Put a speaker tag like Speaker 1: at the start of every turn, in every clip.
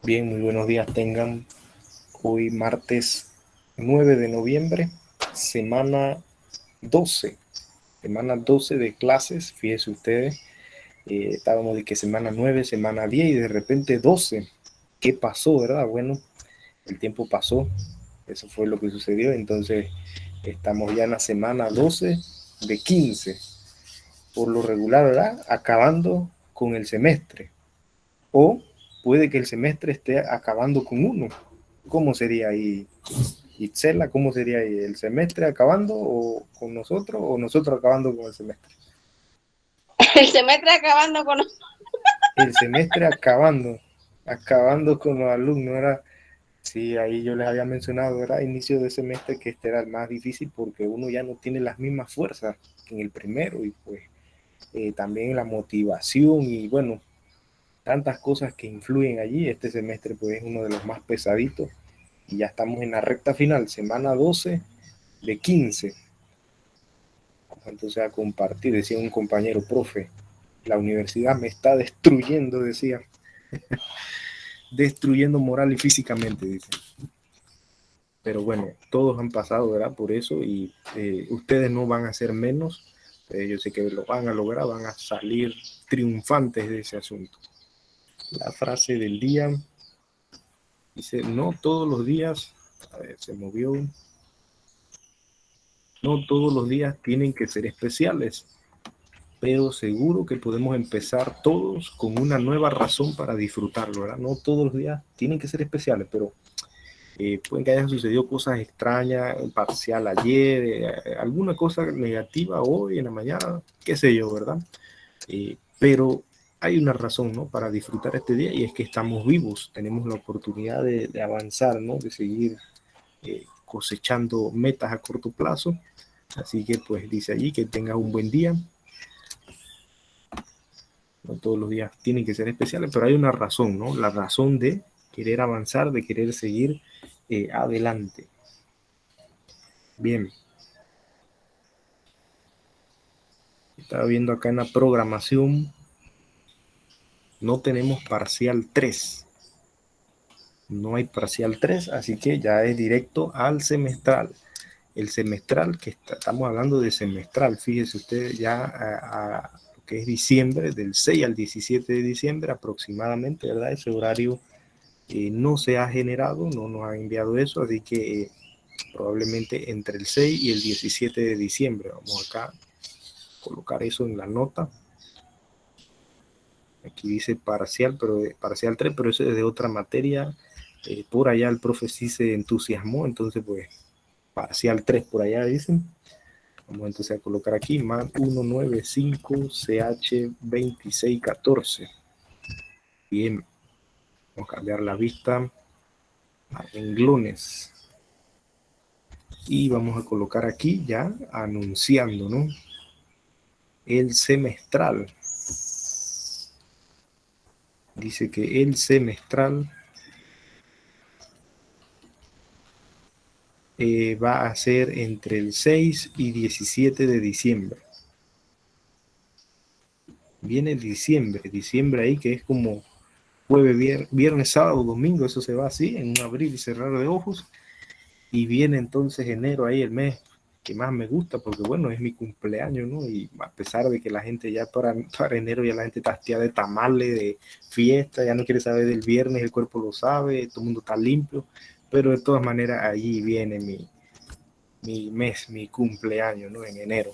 Speaker 1: Bien, muy buenos días tengan. Hoy martes 9 de noviembre, semana 12. Semana 12 de clases, fíjense ustedes. Estábamos de que semana 9, semana 10 y de repente 12. ¿Qué pasó, verdad? Bueno, el tiempo pasó. Eso fue lo que sucedió. Entonces, estamos ya en la semana 12 de 15. Por lo regular, ¿verdad? Acabando con el semestre. O puede que el semestre esté acabando con uno. ¿Cómo sería ahí, Itzela? ¿Cómo sería ahí? ¿El semestre acabando o con nosotros o nosotros acabando con el semestre?
Speaker 2: El semestre acabando con...
Speaker 1: El semestre acabando con los alumnos. Era, sí, ahí yo les había mencionado, era inicio de semestre que este era el más difícil porque uno ya no tiene las mismas fuerzas que en el primero y pues también la motivación y bueno, tantas cosas que influyen allí. Este semestre pues es uno de los más pesaditos y ya estamos en la recta final, semana 12 de 15. Vamos entonces a compartir, decía un compañero, profe, la universidad me está destruyendo, decía, destruyendo moral y físicamente, dice. Pero bueno, todos han pasado, ¿verdad? Por eso y ustedes no van a ser menos. Yo sé que lo van a lograr, van a salir triunfantes de ese asunto. La frase del día dice, no todos los días, a ver, se movió, no todos los días tienen que ser especiales, pero seguro que podemos empezar todos con una nueva razón para disfrutarlo, ¿verdad? No todos los días tienen que ser especiales, pero pueden que hayan sucedido cosas extrañas, un parcial ayer, alguna cosa negativa hoy en la mañana, qué sé yo, ¿verdad? Pero hay una razón, ¿no? Para disfrutar este día y es que estamos vivos, tenemos la oportunidad de avanzar, ¿no? De seguir cosechando metas a corto plazo. Así que pues dice allí que tengas un buen día. No todos los días tienen que ser especiales, pero hay una razón, ¿no? La razón de querer avanzar, de querer seguir adelante. Bien. Estaba viendo acá en la programación, no tenemos parcial 3. No hay parcial 3, así que ya es directo al semestral. El semestral, que estamos hablando de semestral, fíjese usted ya a lo que es diciembre, del 6 al 17 de diciembre aproximadamente, ¿verdad? Ese horario no se ha generado, no nos ha enviado eso, así que probablemente entre el 6 y el 17 de diciembre. Vamos acá a colocar eso en la nota. Aquí dice parcial, pero parcial 3, pero eso es de otra materia. Por allá el profe sí se entusiasmó, entonces pues parcial 3 por allá dicen. Vamos entonces a colocar aquí más 195 CH 2614. Bien, vamos a cambiar la vista a renglones. Y vamos a colocar aquí ya anunciando, ¿no? El semestral. Dice que el semestral va a ser entre el 6 y 17 de diciembre. Viene diciembre ahí que es como jueves, viernes, sábado, domingo, eso se va así, en un abrir y cerrar de ojos. Y viene entonces enero ahí, el mes que más me gusta, porque bueno, es mi cumpleaños, ¿no? Y a pesar de que la gente ya para enero ya la gente está hastiada de tamales, de fiesta, ya no quiere saber del viernes, el cuerpo lo sabe, todo el mundo está limpio, pero de todas maneras allí viene mi mes, mi cumpleaños, ¿no? En enero.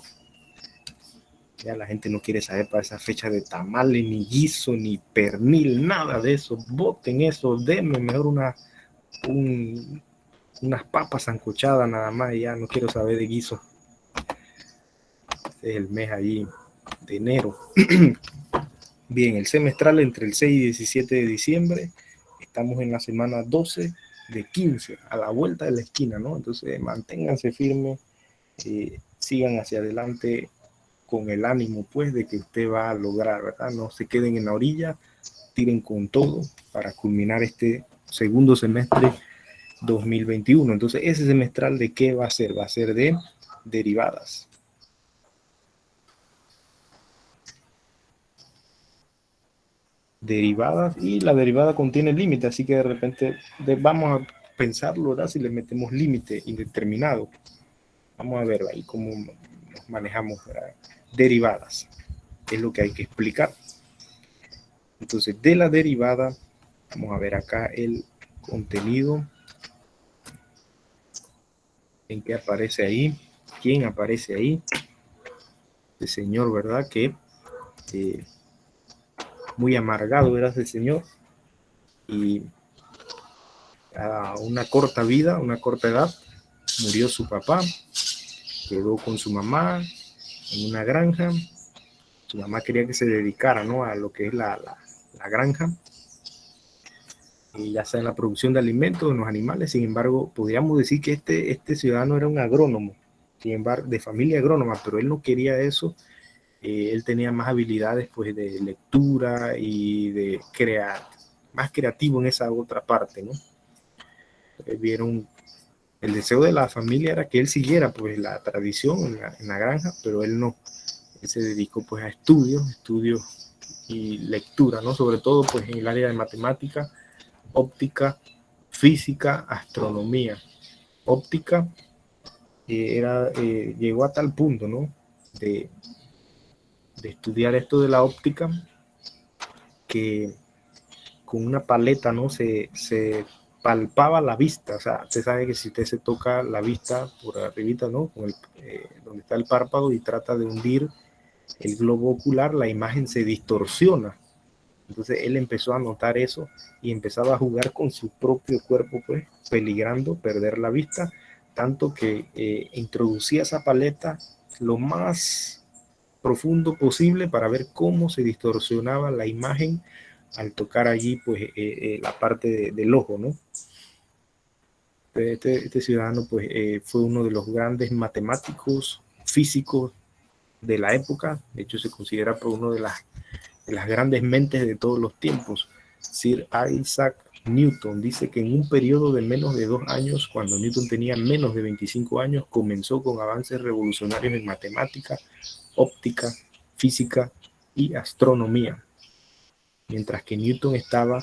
Speaker 1: Ya la gente no quiere saber para esa fecha de tamales, ni guiso, ni pernil, nada de eso. Boten eso, denme mejor unas papas sancochadas nada más y ya no quiero saber de guiso. Este es el mes ahí de enero. Bien, el semestral entre el 6 y 17 de diciembre. Estamos en la semana 12 de 15, a la vuelta de la esquina, ¿no? Entonces manténganse firmes, sigan hacia adelante con el ánimo pues de que usted va a lograr, ¿verdad? No se queden en la orilla, tiren con todo para culminar este segundo semestre 2021. Entonces, ese semestral de qué va a ser? Va a ser de derivadas. derivadas y la derivada contiene límite, así que de repente vamos a pensarlo, ¿verdad? Si le metemos límite indeterminado. Vamos a ver ahí cómo nos manejamos, ¿verdad? Derivadas, es lo que hay que explicar. Entonces, de la derivada, vamos a ver acá el contenido, en qué aparece ahí, quién aparece ahí, el señor, ¿verdad? Que muy amargado era ese señor y a una corta vida, una corta edad, murió su papá, quedó con su mamá en una granja. Su mamá quería que se dedicara, ¿no?, a lo que es la granja, y ya sea en la producción de alimentos en los animales. Sin embargo, podríamos decir que este ciudadano era un agrónomo, sin embargo, de familia agrónoma, pero él no quería eso. Él tenía más habilidades, pues, de lectura y de más creativo en esa otra parte, ¿no? Vieron, el deseo de la familia era que él siguiera, pues, la tradición en la granja, pero él no. Él se dedicó, pues, a estudios y lectura, ¿no? Sobre todo, pues, en el área de matemática, óptica, física, astronomía. Óptica llegó a tal punto, ¿no?, de estudiar esto de la óptica, que con una paleta, ¿no?, se palpaba la vista. O sea, usted sabe que si usted se toca la vista por arribita, ¿no?, con donde está el párpado, y trata de hundir el globo ocular, la imagen se distorsiona. Entonces él empezó a notar eso y empezaba a jugar con su propio cuerpo, pues, peligrando perder la vista, tanto que introducía esa paleta lo más profundo posible para ver cómo se distorsionaba la imagen al tocar allí, pues, la parte del ojo, ¿no? Este ciudadano, pues, fue uno de los grandes matemáticos, físicos de la época. De hecho, se considera por uno de las grandes mentes de todos los tiempos. Sir Isaac Newton dice que en un periodo de menos de 2 años, cuando Newton tenía menos de 25 años, comenzó con avances revolucionarios en matemática, óptica, física y astronomía. Mientras que Newton estaba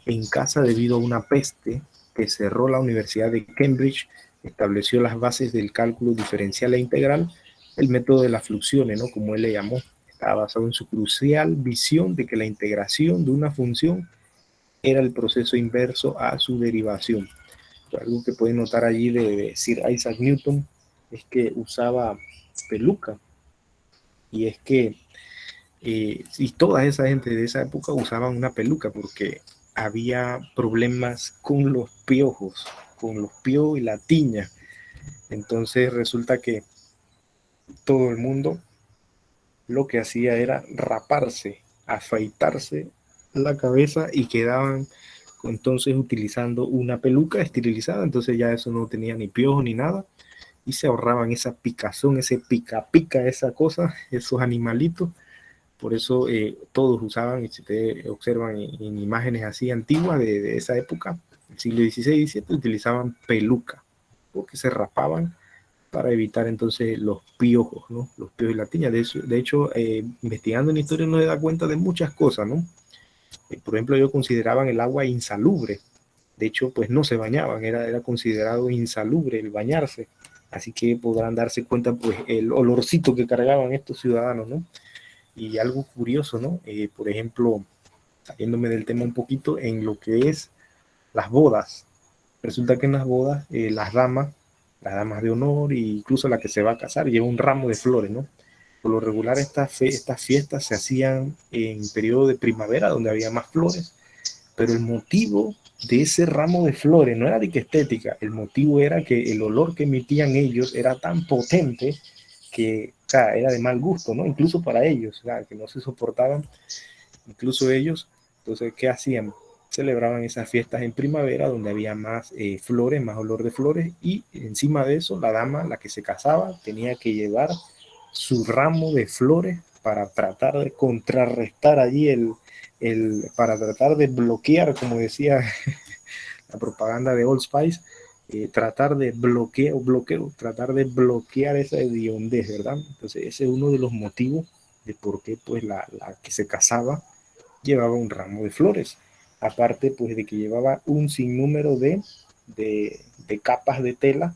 Speaker 1: en casa debido a una peste que cerró la Universidad de Cambridge, estableció las bases del cálculo diferencial e integral, el método de las fluxiones, ¿no?, como él le llamó. Estaba basado en su crucial visión de que la integración de una función era el proceso inverso a su derivación. Algo que pueden notar allí de Sir Isaac Newton es que usaba peluca, y es que y toda esa gente de esa época usaban una peluca porque había problemas con los piojos, y la tiña. Entonces resulta que todo el mundo lo que hacía era raparse, afeitarse la cabeza, y quedaban entonces utilizando una peluca esterilizada. Entonces ya eso no tenía ni piojos ni nada, y se ahorraban esa picazón, ese pica pica, esa cosa, esos animalitos. Por eso todos usaban, y si ustedes observan en imágenes así antiguas de esa época, el siglo XVI y XVII, utilizaban peluca, porque se rapaban para evitar entonces los piojos, ¿no? Los piojos y la tiña. De hecho, investigando en historia uno se da cuenta de muchas cosas, ¿no? Por ejemplo, ellos consideraban el agua insalubre. De hecho, pues no se bañaban, era considerado insalubre el bañarse. Así que podrán darse cuenta, pues, el olorcito que cargaban estos ciudadanos, ¿no? Y algo curioso, ¿no? Por ejemplo, saliéndome del tema un poquito, en lo que es las bodas. Resulta que en las bodas, las damas de honor, e incluso la que se va a casar, lleva un ramo de flores, ¿no? Por lo regular, estas fiestas se hacían en periodo de primavera, donde había más flores, pero el motivo de ese ramo de flores no era de que estética, el motivo era que el olor que emitían ellos era tan potente que, o sea, era de mal gusto, ¿no? Incluso para ellos, o sea, que no se soportaban, incluso ellos. Entonces, ¿qué hacían? Celebraban esas fiestas en primavera, donde había más flores, más olor de flores, y encima de eso, la dama, la que se casaba, tenía que llevar su ramo de flores para tratar de contrarrestar allí para tratar de bloquear, como decía la propaganda de Old Spice, tratar de tratar de bloquear esa hediondez, ¿verdad? Entonces ese es uno de los motivos de por qué, pues, la que se casaba llevaba un ramo de flores. Aparte, pues de que llevaba un sinnúmero de capas de tela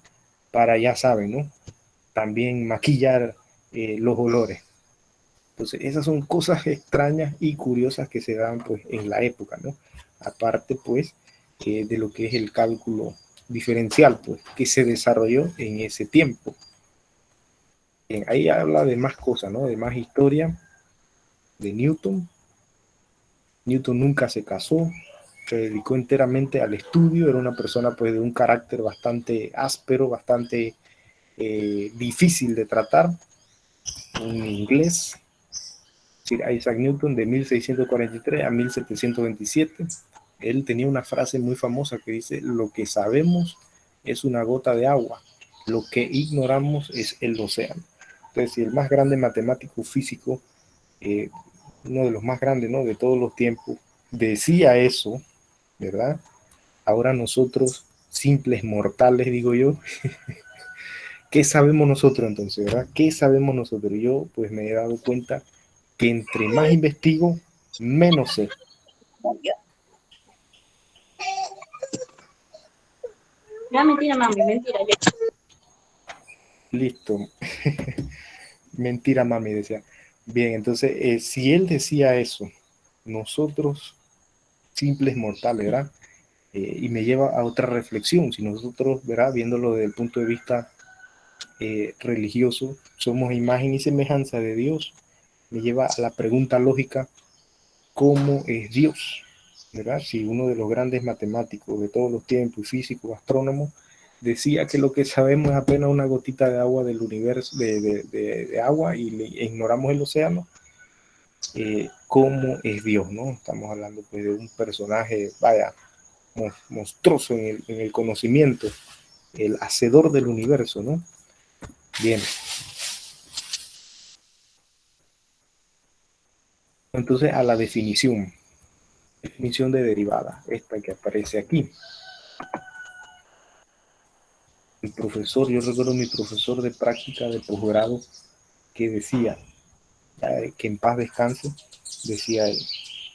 Speaker 1: para, ya saben, ¿no? También maquillar los olores. Entonces, esas son cosas extrañas y curiosas que se dan pues en la época, ¿no? Aparte, pues, de lo que es el cálculo diferencial, pues, que se desarrolló en ese tiempo. Bien, ahí habla de más cosas, ¿no? De más historia de Newton. Newton nunca se casó, se dedicó enteramente al estudio, era una persona pues de un carácter bastante áspero, bastante difícil de tratar, un inglés, Sir Isaac Newton, de 1643 a 1727. Él tenía una frase muy famosa que dice: lo que sabemos es una gota de agua, lo que ignoramos es el océano. Entonces, si el más grande matemático físico, eh, uno de los más grandes, ¿no?, de todos los tiempos, decía eso, ¿verdad? Ahora nosotros, simples mortales, digo yo, ¿qué sabemos nosotros entonces, verdad? ¿Qué sabemos nosotros? Yo pues me he dado cuenta que entre más investigo, menos sé.
Speaker 2: No, mentira, mami, mentira.
Speaker 1: Listo. Mentira, mami, decía. Bien, entonces, si él decía eso, nosotros, simples mortales, ¿verdad? Y me lleva a otra reflexión. Si nosotros, ¿verdad?, viéndolo desde el punto de vista religioso, somos imagen y semejanza de Dios, me lleva a la pregunta lógica: ¿cómo es Dios? ¿Verdad? Si uno de los grandes matemáticos de todos los tiempos, físico, astrónomo, decía que lo que sabemos es apenas una gotita de agua del universo, de agua, y ignoramos el océano, ¿cómo es Dios? ¿No? Estamos hablando pues de un personaje, vaya, monstruoso en el conocimiento, el hacedor del universo, ¿no? Bien. Entonces, a la definición de derivada, esta que aparece aquí. El profesor, yo recuerdo mi profesor de práctica de posgrado que decía, que en paz descanse, decía él: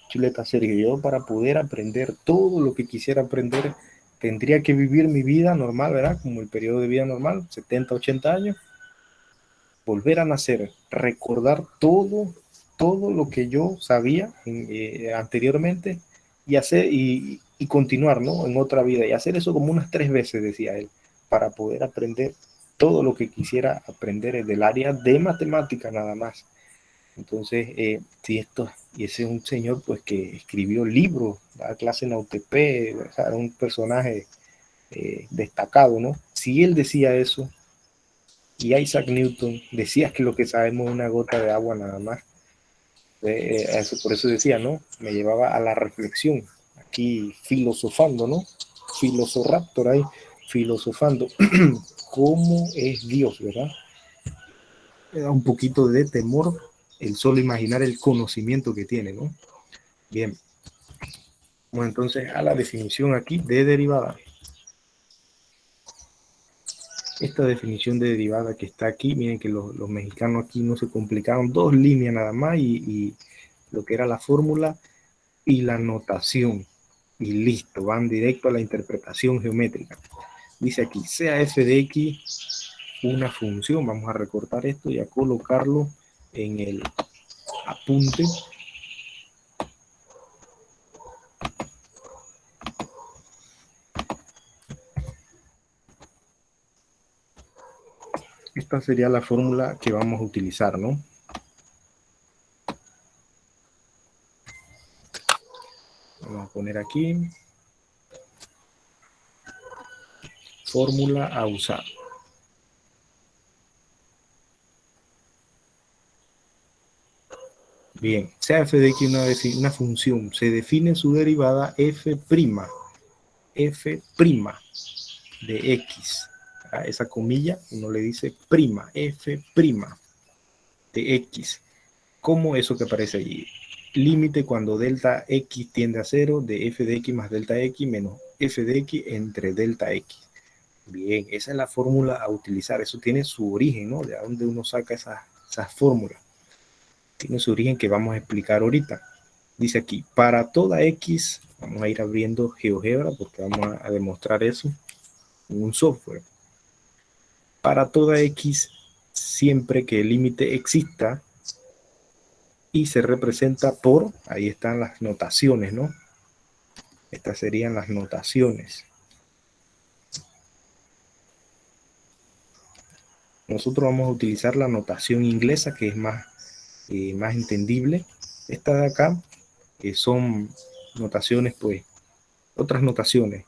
Speaker 1: Chuleta, Sergio, yo para poder aprender todo lo que quisiera aprender, tendría que vivir mi vida normal, ¿verdad? Como el periodo de vida normal, 70, 80 años, volver a nacer, recordar todo lo que yo sabía anteriormente, y hacer y continuar, ¿no?, en otra vida, y hacer eso como unas 3 veces, decía él, para poder aprender todo lo que quisiera aprender del área de matemática nada más. Entonces, si esto, y ese es un señor pues que escribió libros, da clase en la UTP, o sea, era un personaje destacado, ¿no? Si él decía eso, y Isaac Newton decía que lo que sabemos es una gota de agua nada más, por eso decía, ¿no? Me llevaba a la reflexión, aquí filosofando, ¿no? Filosoraptor ahí, filosofando. ¿Cómo es Dios, verdad? Me da un poquito de temor el solo imaginar el conocimiento que tiene, ¿no? Bien. Bueno, entonces a la definición aquí de derivada. Esta definición de derivada que está aquí, miren que los mexicanos aquí no se complicaron, 2 líneas nada más, y lo que era la fórmula y la notación, y listo, van directo a la interpretación geométrica. Dice aquí, sea f de x una función, vamos a recortar esto y a colocarlo en el apunte. Esta sería la fórmula que vamos a utilizar, ¿no? Vamos a poner aquí fórmula a usar. Bien, sea f de x una función, se define su derivada f' de x. A esa comilla uno le dice prima, f' de x. ¿Cómo eso que aparece allí? Límite cuando delta x tiende a 0 de f de x más delta x menos f de x entre delta x. Bien, esa es la fórmula a utilizar. Eso tiene su origen, ¿no? De dónde uno saca esas fórmulas. Tiene su origen que vamos a explicar ahorita. Dice aquí, para toda X, vamos a ir abriendo GeoGebra porque vamos a demostrar eso en un software. Para toda X, siempre que el límite exista y se representa por, ahí están las notaciones, ¿no? Estas serían las notaciones. Nosotros vamos a utilizar la notación inglesa, que es más entendible. Esta de acá son notaciones, pues, otras notaciones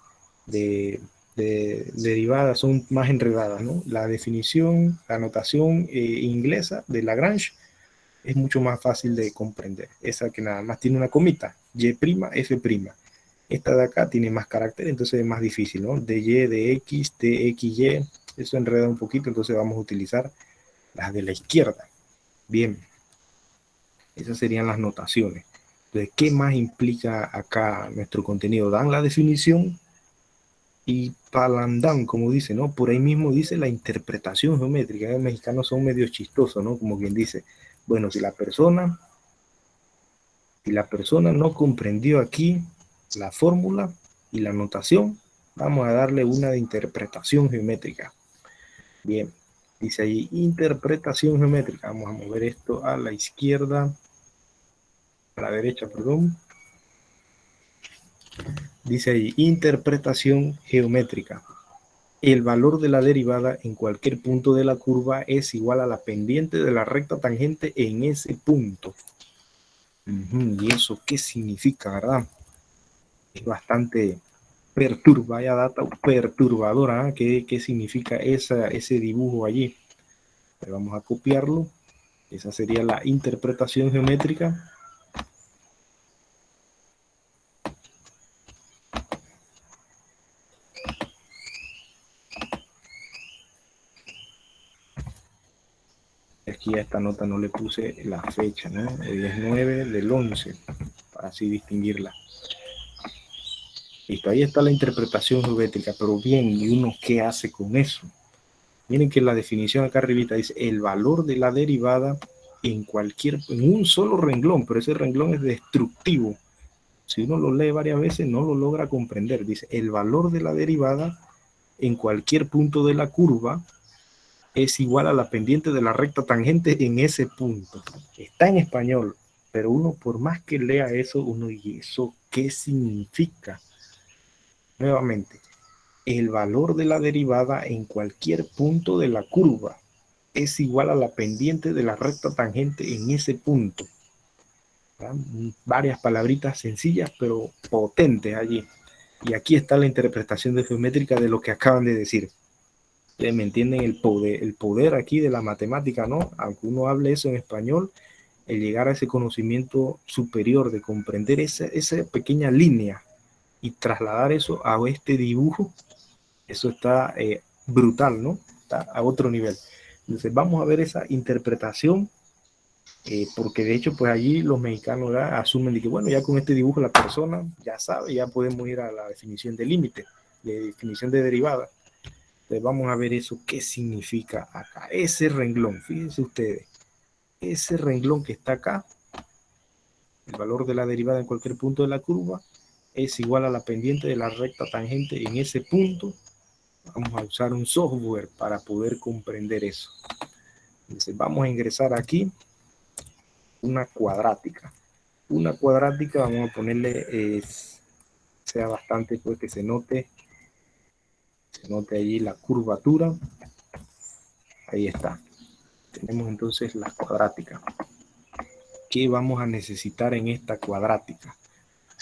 Speaker 1: derivadas son más enredadas, ¿no? La definición, la notación inglesa de Lagrange es mucho más fácil de comprender. Esa que nada más tiene una comita, Y', F'. Esta de acá tiene más carácter, entonces es más difícil, ¿no? De Y, de X, de XY, eso enreda un poquito, entonces vamos a utilizar las de la izquierda. Bien, esas serían las notaciones. Entonces, ¿qué más implica acá nuestro contenido? Dan la definición y palandan, como dice, ¿no? Por ahí mismo dice la interpretación geométrica. Los mexicanos son medio chistosos, ¿no? Como quien dice, bueno, si la persona no comprendió aquí la fórmula y la notación, vamos a darle una de interpretación geométrica. Bien, dice ahí interpretación geométrica. Vamos a mover esto a la izquierda, a la derecha, perdón. Dice ahí interpretación geométrica. El valor de la derivada en cualquier punto de la curva es igual a la pendiente de la recta tangente en ese punto. ¿Y eso qué significa, verdad? Es bastante vaya data perturbadora. ¿Qué significa ese dibujo allí? Pues vamos a copiarlo. Esa sería la interpretación geométrica. Aquí a esta nota no le puse la fecha, ¿no? Hoy es 9 del 11, para así distinguirla. Listo, ahí está la interpretación geométrica, pero bien, ¿y uno qué hace con eso? Miren que la definición acá arribita dice el valor de la derivada en un solo renglón, pero ese renglón es destructivo. Si uno lo lee varias veces no lo logra comprender. Dice el valor de la derivada en cualquier punto de la curva es igual a la pendiente de la recta tangente en ese punto. Está en español, pero uno por más que lea eso, ¿y eso qué significa? Nuevamente, el valor de la derivada en cualquier punto de la curva es igual a la pendiente de la recta tangente en ese punto. ¿Verdad? Varias palabritas sencillas, pero potentes allí. Y aquí está la interpretación de geométrica de lo que acaban de decir. ¿Ustedes me entienden el poder aquí de la matemática, no? Aunque uno hable eso en español, el llegar a ese conocimiento superior de comprender esa pequeña línea y trasladar eso a este dibujo, eso está brutal, ¿no? Está a otro nivel. Entonces vamos a ver esa interpretación, porque de hecho pues allí los mexicanos asumen de que bueno, ya con este dibujo la persona ya sabe, ya podemos ir a la definición de límite, de definición de derivada. Entonces vamos a ver eso, qué significa acá, ese renglón, fíjense ustedes, ese renglón que está acá, el valor de la derivada en cualquier punto de la curva es igual a la pendiente de la recta tangente en ese punto. Vamos a usar un software para poder comprender eso. Entonces vamos a ingresar aquí una cuadrática. Una cuadrática, vamos a ponerle, sea bastante, pues que se note allí la curvatura. Ahí está. Tenemos entonces la cuadrática. ¿Qué vamos a necesitar en esta cuadrática?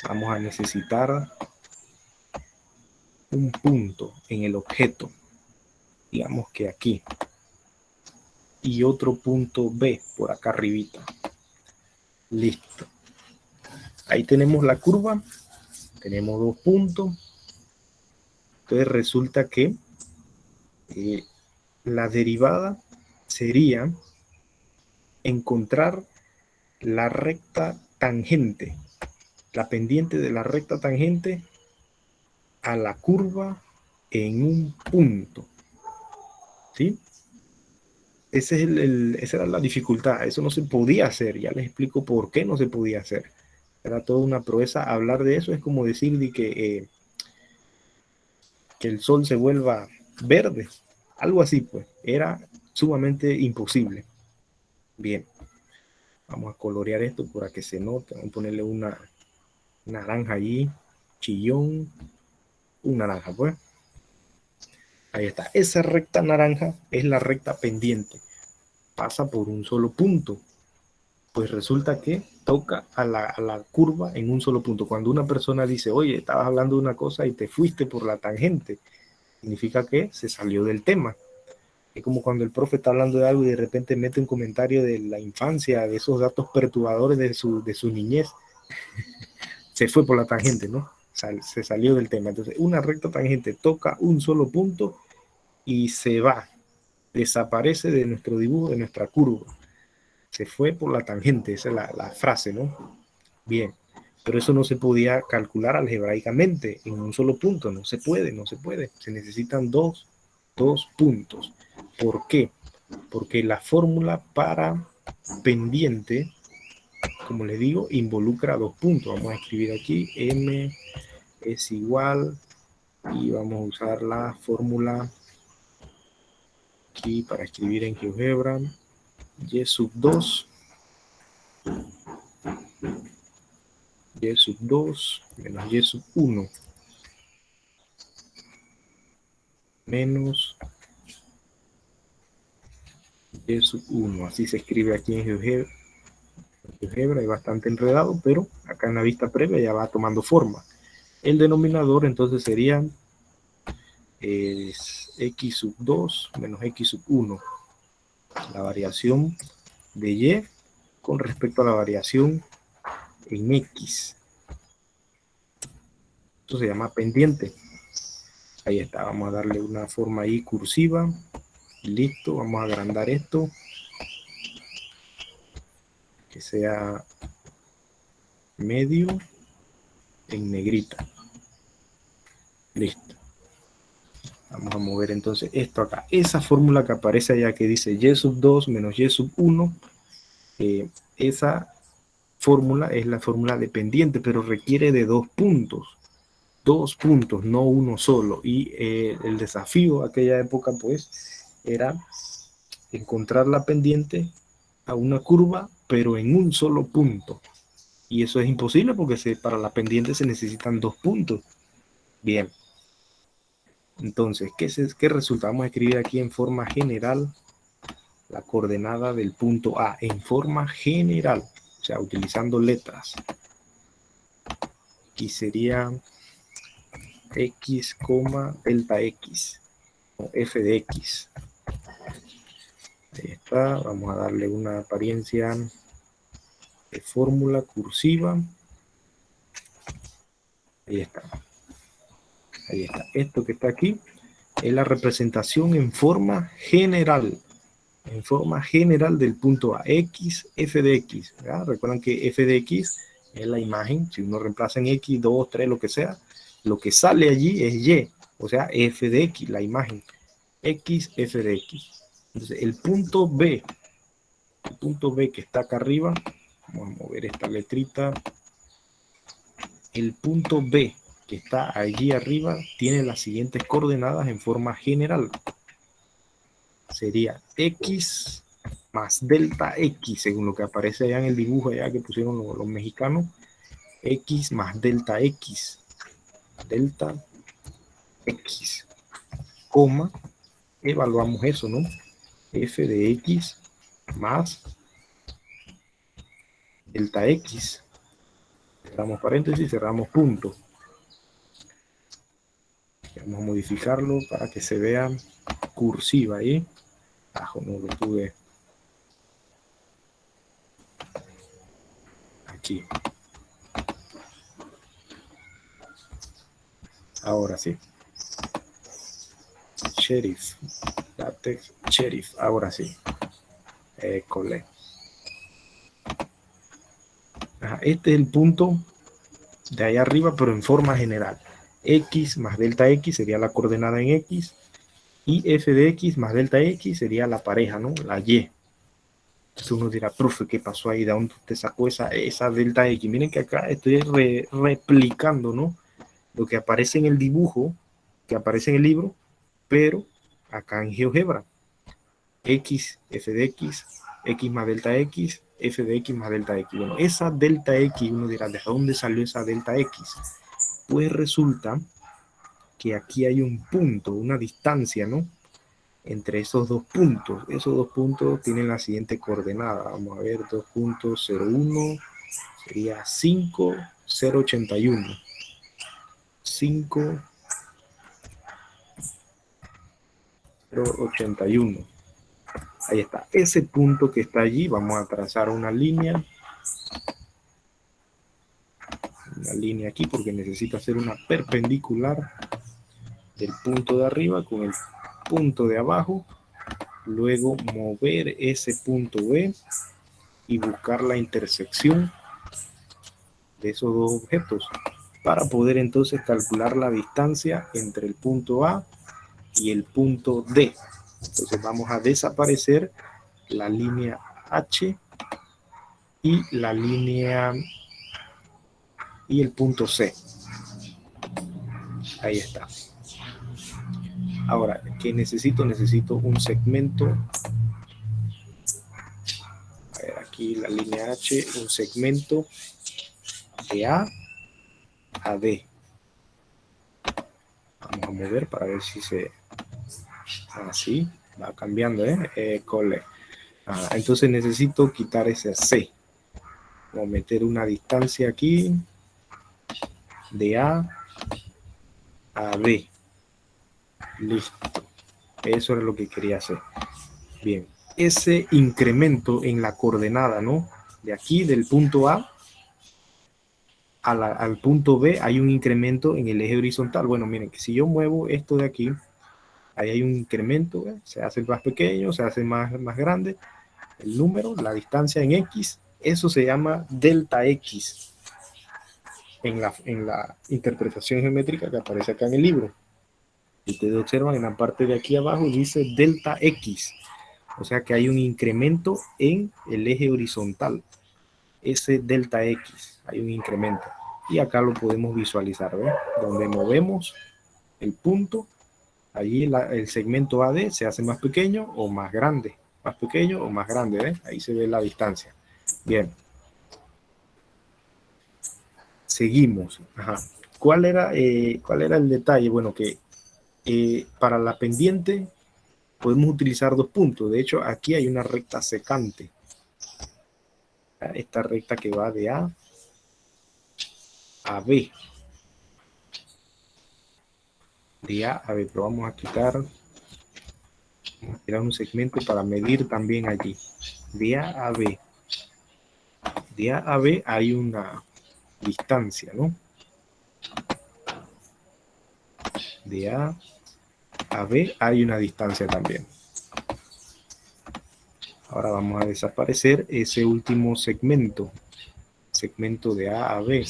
Speaker 1: Vamos a necesitar un punto en el objeto. Digamos que aquí. Y otro punto B por acá arribita. Listo. Ahí tenemos la curva. Tenemos dos puntos. Entonces resulta que la derivada sería encontrar la recta tangente, la pendiente de la recta tangente a la curva en un punto. ¿Sí? Esa era la dificultad. Eso no se podía hacer. Ya les explico por qué no se podía hacer. Era toda una proeza. Hablar de eso es como decir de que el sol se vuelva verde. Algo así, pues. Era sumamente imposible. Bien. Vamos a colorear esto para que se note. Vamos a ponerle una naranja allí. Chillón. Un naranja, pues. Ahí está. Esa recta naranja es la recta pendiente. Pasa por un solo punto. Pues resulta que toca a la curva en un solo punto. Cuando una persona dice, oye, estabas hablando de una cosa y te fuiste por la tangente, significa que se salió del tema. Es como cuando el profe está hablando de algo y de repente mete un comentario de la infancia, de esos datos perturbadores de su niñez. Se fue por la tangente, ¿no? Se salió del tema. Entonces, una recta tangente toca un solo punto y se va, desaparece de nuestro dibujo, de nuestra curva. Se fue por la tangente, esa es la frase, ¿no? Bien, pero eso no se podía calcular algebraicamente en un solo punto, no se puede, no se puede. Se necesitan dos puntos. ¿Por qué? Porque la fórmula para pendiente, como les digo, involucra dos puntos. Vamos a escribir aquí, m es igual, y vamos a usar la fórmula aquí para escribir en GeoGebra, y sub 2 y sub 2 menos y sub 1 menos y sub 1. Así se escribe aquí en GeoGebra. GeoGebra es bastante enredado, pero acá en la vista previa ya va tomando forma. El denominador entonces sería x sub 2 menos x sub 1. La variación de y con respecto a la variación en x. Esto se llama pendiente. Ahí está, vamos a darle una forma ahí cursiva. Listo, vamos a agrandar esto. Que sea medio en negrita. Listo. Vamos a mover entonces esto acá. Esa fórmula que aparece allá que dice y sub 2 menos y sub 1, esa fórmula es la fórmula de pendiente, pero requiere de dos puntos, no uno solo. Y el desafío de aquella época, pues, era encontrar la pendiente a una curva, pero en un solo punto. Y eso es imposible porque para la pendiente se necesitan dos puntos. Bien. Entonces, ¿qué resulta? Vamos a escribir aquí en forma general la coordenada del punto A, en forma general, o sea, utilizando letras. Aquí sería x, delta x, o f de x. Ahí está, vamos a darle una apariencia de fórmula cursiva. Ahí está. Ahí está. Esto que está aquí es la representación en forma general. En forma general del punto A. X, f de x. ¿Verdad? Recuerdan que f de x es la imagen. Si uno reemplaza en x, 2, 3, lo que sea, lo que sale allí es y. O sea, f de x, la imagen. X, f de x. Entonces, el punto B que está acá arriba, vamos a mover esta letrita. El punto B que está allí arriba tiene las siguientes coordenadas en forma general. Sería x más delta x, según lo que aparece allá en el dibujo allá que pusieron los mexicanos. X más delta x. Delta x. Coma. Evaluamos eso, ¿no? F de x más delta x. Cerramos paréntesis, cerramos punto. Vamos a modificarlo para que se vea cursiva ahí. Ajo, no lo tuve aquí. Ahora sí. Sheriff. Latex Sheriff. Ahora sí. École. Este es el punto de ahí arriba, pero en forma general. X más delta X sería la coordenada en X. Y f de X más delta X sería la pareja, ¿no? La Y. Entonces uno dirá, profe, ¿qué pasó ahí? ¿De dónde usted sacó esa delta X? Miren que acá estoy replicando, ¿no? Lo que aparece en el dibujo, que aparece en el libro, pero acá en GeoGebra. X, f de X, X más delta X, f de X más delta X. Bueno, esa delta X, uno dirá, ¿de dónde salió esa delta X? Pues resulta que aquí hay un punto, una distancia, ¿no? Entre esos dos puntos. Esos dos puntos tienen la siguiente coordenada. Vamos a ver, 2.01 sería 5,081. 5,081. Ahí está. Ese punto que está allí, vamos a trazar una línea. Una línea aquí porque necesito hacer una perpendicular del punto de arriba con el punto de abajo. Luego mover ese punto B y buscar la intersección de esos dos objetos para poder entonces calcular la distancia entre el punto A y el punto D. Entonces vamos a desaparecer la línea H y la línea y el punto C. Ahí está. Ahora, ¿qué necesito? Necesito un segmento. A ver, aquí la línea H, un segmento de A a D. Vamos a mover para ver si se... Así, va cambiando, cole. Entonces necesito quitar ese C. Voy a meter una distancia aquí de A a D. Listo. Eso era lo que quería hacer. Bien. Ese incremento en la coordenada, ¿no? De aquí, del punto A al punto B, hay un incremento en el eje horizontal. Bueno, miren, que si yo muevo esto de aquí, ahí hay un incremento, se hace más pequeño, se hace más grande. El número, la distancia en X, eso se llama delta X en la interpretación geométrica que aparece acá en el libro. Ustedes observan en la parte de aquí abajo dice delta X, o sea que hay un incremento en el eje horizontal. Ese delta X, hay un incremento. Y acá lo podemos visualizar, ¿ves? Donde movemos el punto, allí el segmento AD se hace más pequeño o más grande. Más pequeño o más grande, ¿ves? Ahí se ve la distancia. Bien. Seguimos. Ajá. ¿Cuál era el detalle? Bueno, que para la pendiente podemos utilizar dos puntos. De hecho, aquí hay una recta secante. Esta recta que va de A a B. De A a B, pero vamos a quitar un segmento para medir también allí. De A a B. De A a B hay una distancia, ¿no? De A a B hay una distancia también. Ahora vamos a desaparecer ese último segmento de A a B.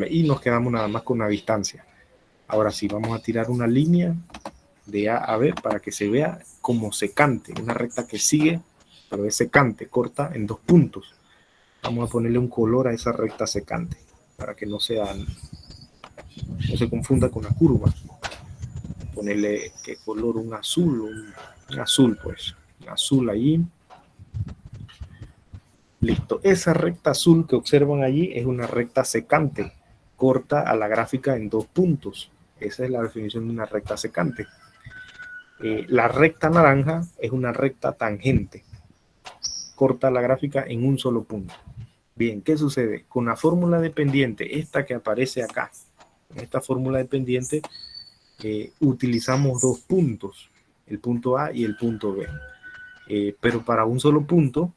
Speaker 1: Y nos quedamos nada más con una distancia. Ahora sí, vamos a tirar una línea de A a B para que se vea como secante, una recta que sigue, pero es secante, corta en dos puntos. Vamos a ponerle un color a esa recta secante para que no se confunda con la curva. Ponerle qué color, un azul, un azul pues, un azul ahí. Listo, esa recta azul que observan allí es una recta secante, corta a la gráfica en dos puntos. Esa es la definición de una recta secante. La recta naranja es una recta tangente, corta la gráfica en un solo punto. Bien, ¿qué sucede? Con la fórmula de pendiente, esta que aparece acá, esta fórmula de pendiente, utilizamos dos puntos, el punto A y el punto B. Pero para un solo punto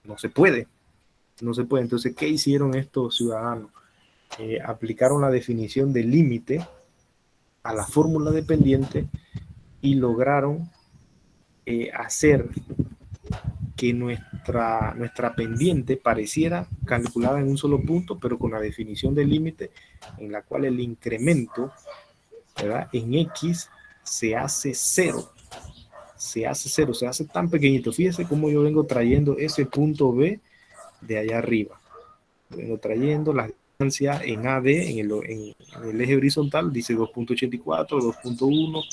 Speaker 1: no se puede. No se puede. Entonces, ¿qué hicieron estos ciudadanos? Aplicaron la definición de límite a la fórmula de pendiente y lograron hacer que nuestra pendiente pareciera calculada en un solo punto, pero con la definición de límite en la cual el incremento, ¿verdad?, en X se hace cero. Se hace cero, se hace tan pequeñito. Fíjese cómo yo vengo trayendo ese punto B de allá arriba. Vengo trayendo la distancia en AD, en el eje horizontal, dice 2.84, 2.1,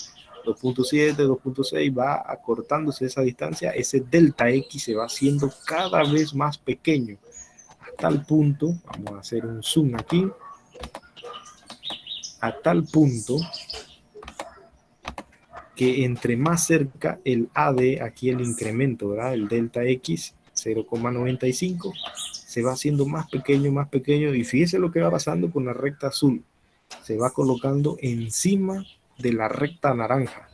Speaker 1: 2.7, 2.6, va acortándose esa distancia. Ese delta X se va haciendo cada vez más pequeño. A tal punto, vamos a hacer un zoom aquí, a tal punto que entre más cerca el AD, aquí el incremento, ¿verdad? El delta X, 0,95, se va haciendo más pequeño, y fíjese lo que va pasando con la recta azul. Se va colocando encima de la recta naranja.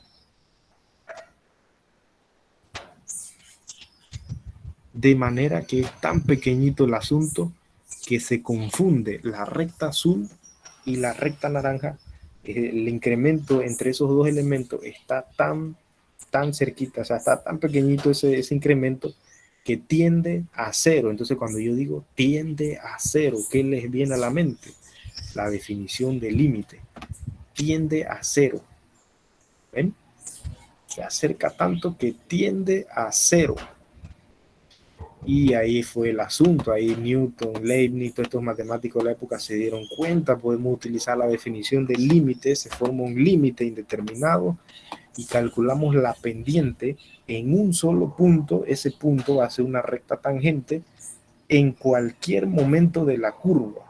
Speaker 1: De manera que es tan pequeñito el asunto que se confunde la recta azul y la recta naranja. El incremento entre esos dos elementos está tan cerquita, o sea, está tan pequeñito ese incremento que tiende a cero. Entonces, cuando yo digo tiende a cero, ¿qué les viene a la mente? La definición de límite. Tiende a cero. ¿Ven? Se acerca tanto que tiende a cero. Y ahí fue el asunto. Ahí Newton, Leibniz, todos estos matemáticos de la época se dieron cuenta. Podemos utilizar la definición de límite. Se forma un límite indeterminado y calculamos la pendiente en un solo punto. Ese punto va a ser una recta tangente en cualquier momento de la curva.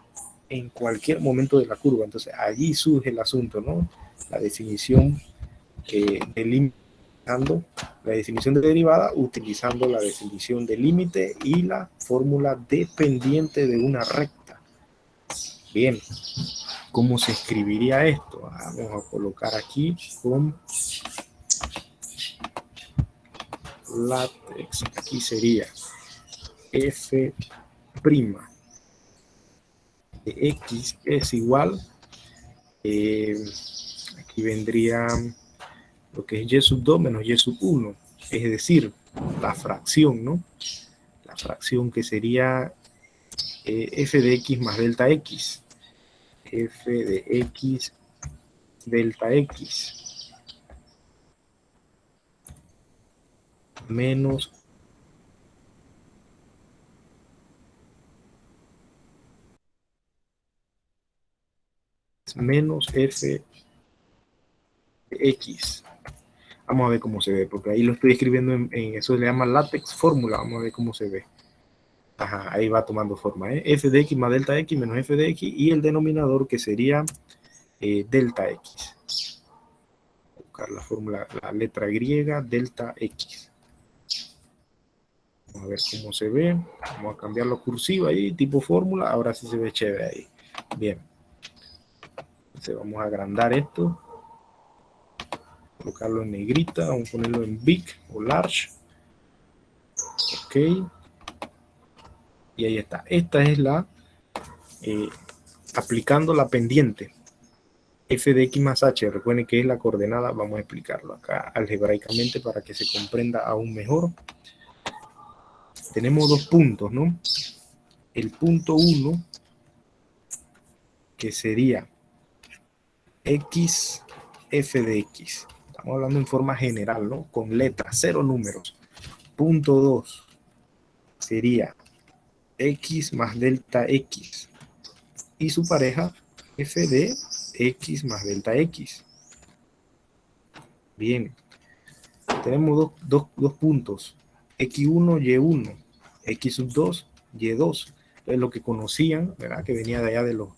Speaker 1: En cualquier momento de la curva. Entonces allí surge el asunto, ¿no? La definición delimitando la definición de derivada, utilizando la definición de límite y la fórmula de pendiente de una recta. Bien, ¿cómo se escribiría esto? Vamos a colocar aquí con látex. Aquí sería f' de x es igual, aquí vendría lo que es y sub 2 menos y sub 1, es decir, la fracción, ¿no? La fracción que sería f de x más delta x, f de x delta x menos f de x. Vamos a ver cómo se ve, porque ahí lo estoy escribiendo en eso se le llama látex fórmula. Vamos a ver cómo se ve. Ajá, ahí va tomando forma, ¿eh? F de x más delta x menos f de x y el denominador que sería delta x. Buscar la fórmula, la letra griega, delta x. Vamos a ver cómo se ve. Vamos a cambiar la cursiva ahí, tipo fórmula. Ahora sí se ve chévere ahí. Bien. Entonces vamos a agrandar esto. Colocarlo en negrita. Vamos a ponerlo en big o large. Ok. Y ahí está. Esta es la aplicando la pendiente. F de x más h, recuerden que es la coordenada. Vamos a explicarlo acá algebraicamente para que se comprenda aún mejor. Tenemos dos puntos, ¿no? El punto 1, que sería x, f de x. Estamos hablando en forma general, ¿no? Con letras, 0 números. Punto 2 sería x más delta x. Y su pareja, f de x más delta x. Bien. Tenemos dos puntos. X1, Y1. X sub 2, Y2. Entonces lo que conocían, ¿verdad? Que venía de allá de los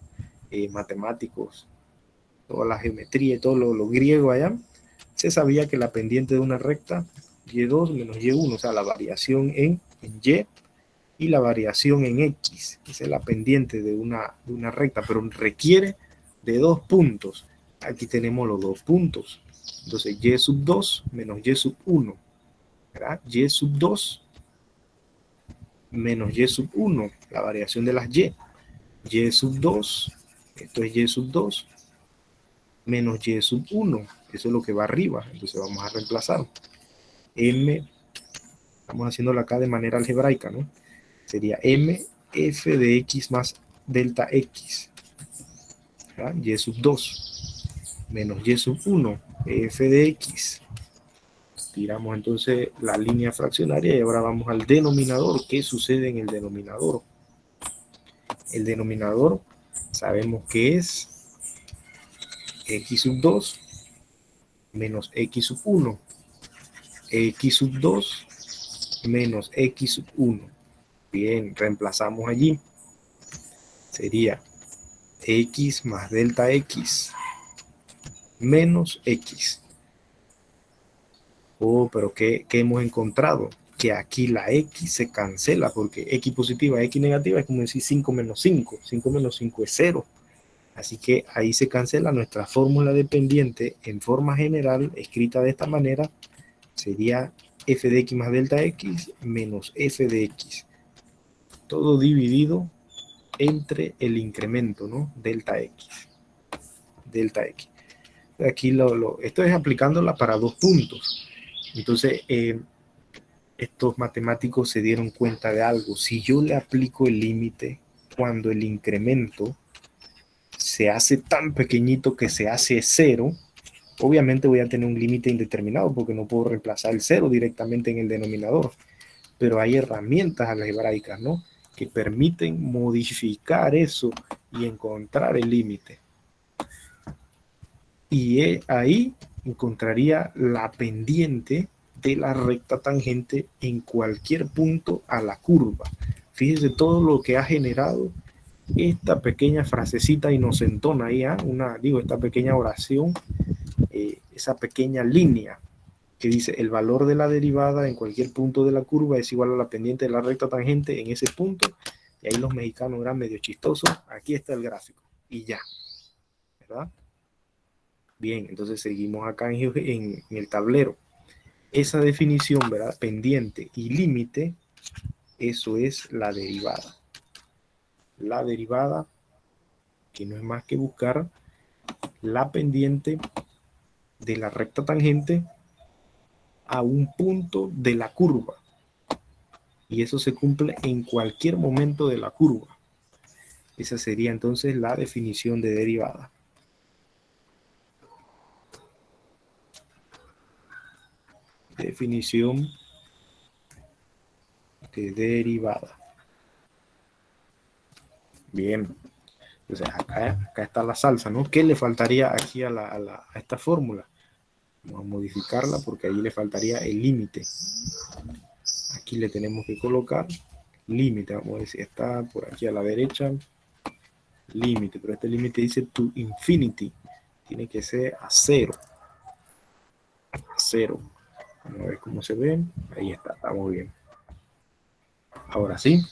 Speaker 1: matemáticos, toda la geometría y todo lo griego allá, se sabía que la pendiente de una recta, Y2 menos Y1, o sea, la variación en Y y la variación en X. Esa es la pendiente de una recta, pero requiere de dos puntos. Aquí tenemos los dos puntos. Entonces, Y sub 2 menos Y sub 1. ¿Verdad? Y sub 2 menos Y sub 1, la variación de las Y. Y sub 2, esto es Y sub 2, menos Y sub 1. Eso es lo que va arriba. Entonces vamos a reemplazar. M, estamos haciéndolo acá de manera algebraica, ¿no? Sería M, F de X más delta X. ¿Verdad? Y sub 2, menos Y sub 1. f de x. Tiramos entonces la línea fraccionaria y ahora vamos al denominador. ¿Qué sucede en el denominador? El denominador sabemos que es x sub 2 menos x sub 1. X sub 2 menos x sub 1. Bien, reemplazamos allí. Sería x más delta x menos x. Oh, pero ¿qué hemos encontrado? Que aquí la x se cancela porque x positiva, x negativa es como decir 5 menos 5. 5 menos 5 es 0. Así que ahí se cancela nuestra fórmula de pendiente en forma general, escrita de esta manera, sería f de x más delta x menos f de x. Todo dividido entre el incremento, ¿no? Delta x. Delta x. Aquí esto es aplicándola para 2 puntos. Entonces, estos matemáticos se dieron cuenta de algo. Si yo le aplico el límite cuando el incremento se hace tan pequeñito que se hace 0, obviamente voy a tener un límite indeterminado porque no puedo reemplazar el 0 directamente en el denominador. Pero hay herramientas algebraicas, ¿no?, que permiten modificar eso y encontrar el límite. Y ahí encontraría la pendiente de la recta tangente en cualquier punto a la curva. Fíjese todo lo que ha generado esta pequeña frasecita inocentona ahí, esta pequeña oración, esa pequeña línea que dice el valor de la derivada en cualquier punto de la curva es igual a la pendiente de la recta tangente en ese punto. Y ahí los mexicanos eran medio chistosos. Aquí está el gráfico y ya, ¿verdad? Bien, entonces seguimos acá en el tablero. Esa definición, ¿verdad? Pendiente y límite, eso es la derivada. La derivada, que no es más que buscar la pendiente de la recta tangente a un punto de la curva. Y eso se cumple en cualquier momento de la curva. Esa sería entonces la definición de derivada. Definición de derivada. Bien. Entonces acá está la salsa, ¿no? ¿Qué le faltaría aquí a esta fórmula? Vamos a modificarla porque ahí le faltaría el límite. Aquí le tenemos que colocar límite. Vamos a decir, está por aquí a la derecha. Límite, pero este límite dice to infinity. Tiene que ser a 0. A 0. Vamos a ver cómo se ve. Ahí está, estamos bien. Ahora sí.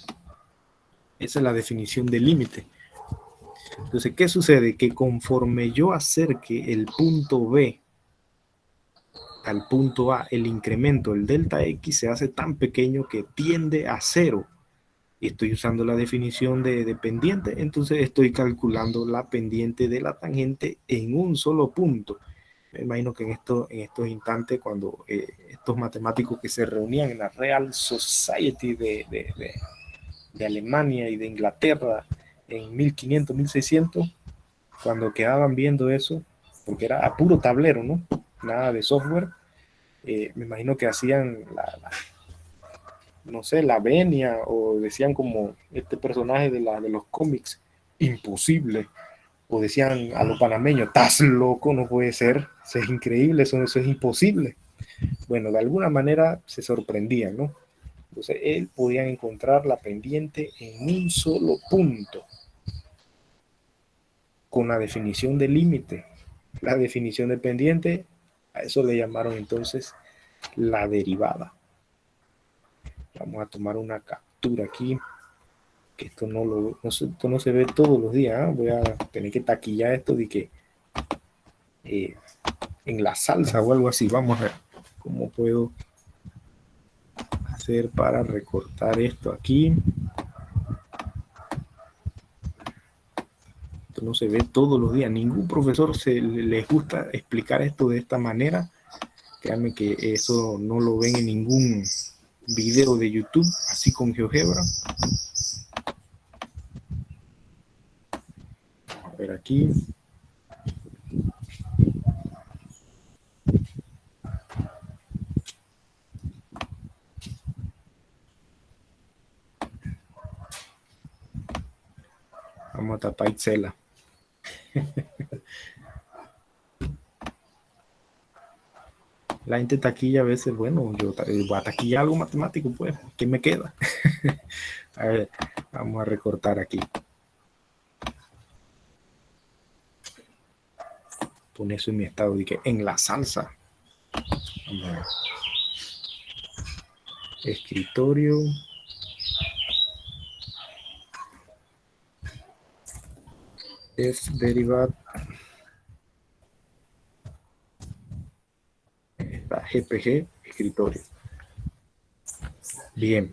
Speaker 1: Esa es la definición de límite. Entonces, ¿qué sucede? Que conforme yo acerque el punto B al punto A, el incremento, el delta X, se hace tan pequeño que tiende a 0. Y estoy usando la definición de pendiente, entonces estoy calculando la pendiente de la tangente en un solo punto. Me imagino que en estos instantes, cuando estos matemáticos que se reunían en la Real Society de Alemania y de Inglaterra en 1500, 1600, cuando quedaban viendo eso, porque era a puro tablero, ¿no? Nada de software, me imagino que hacían no sé, la venia, o decían como este personaje de los cómics, imposible, o decían a los panameños, estás loco, no puede ser, eso es increíble, eso es imposible. Bueno, de alguna manera se sorprendían, ¿no? Entonces él podía encontrar la pendiente en un solo punto, con la definición de límite. La definición de pendiente, a eso le llamaron entonces la derivada. Vamos a tomar una captura aquí, que esto esto no se ve todos los días, ¿eh? Voy a tener que taquillar esto de que en la salsa o algo así. Vamos a ver cómo puedo hacer para recortar esto aquí. Esto no se ve todos los días. Ningún profesor les gusta explicar esto de esta manera. Créanme que eso no lo ven en ningún video de YouTube, así con GeoGebra. Vamos a ver aquí. Vamos a tapar Excel. La gente taquilla a veces, bueno, yo voy a taquillar algo matemático, pues, ¿qué me queda? A ver, vamos a recortar aquí. Pon eso en mi estado de que en la salsa. Vamos a ver. Escritorio. Es derivada. Está GPG, escritorio. Bien.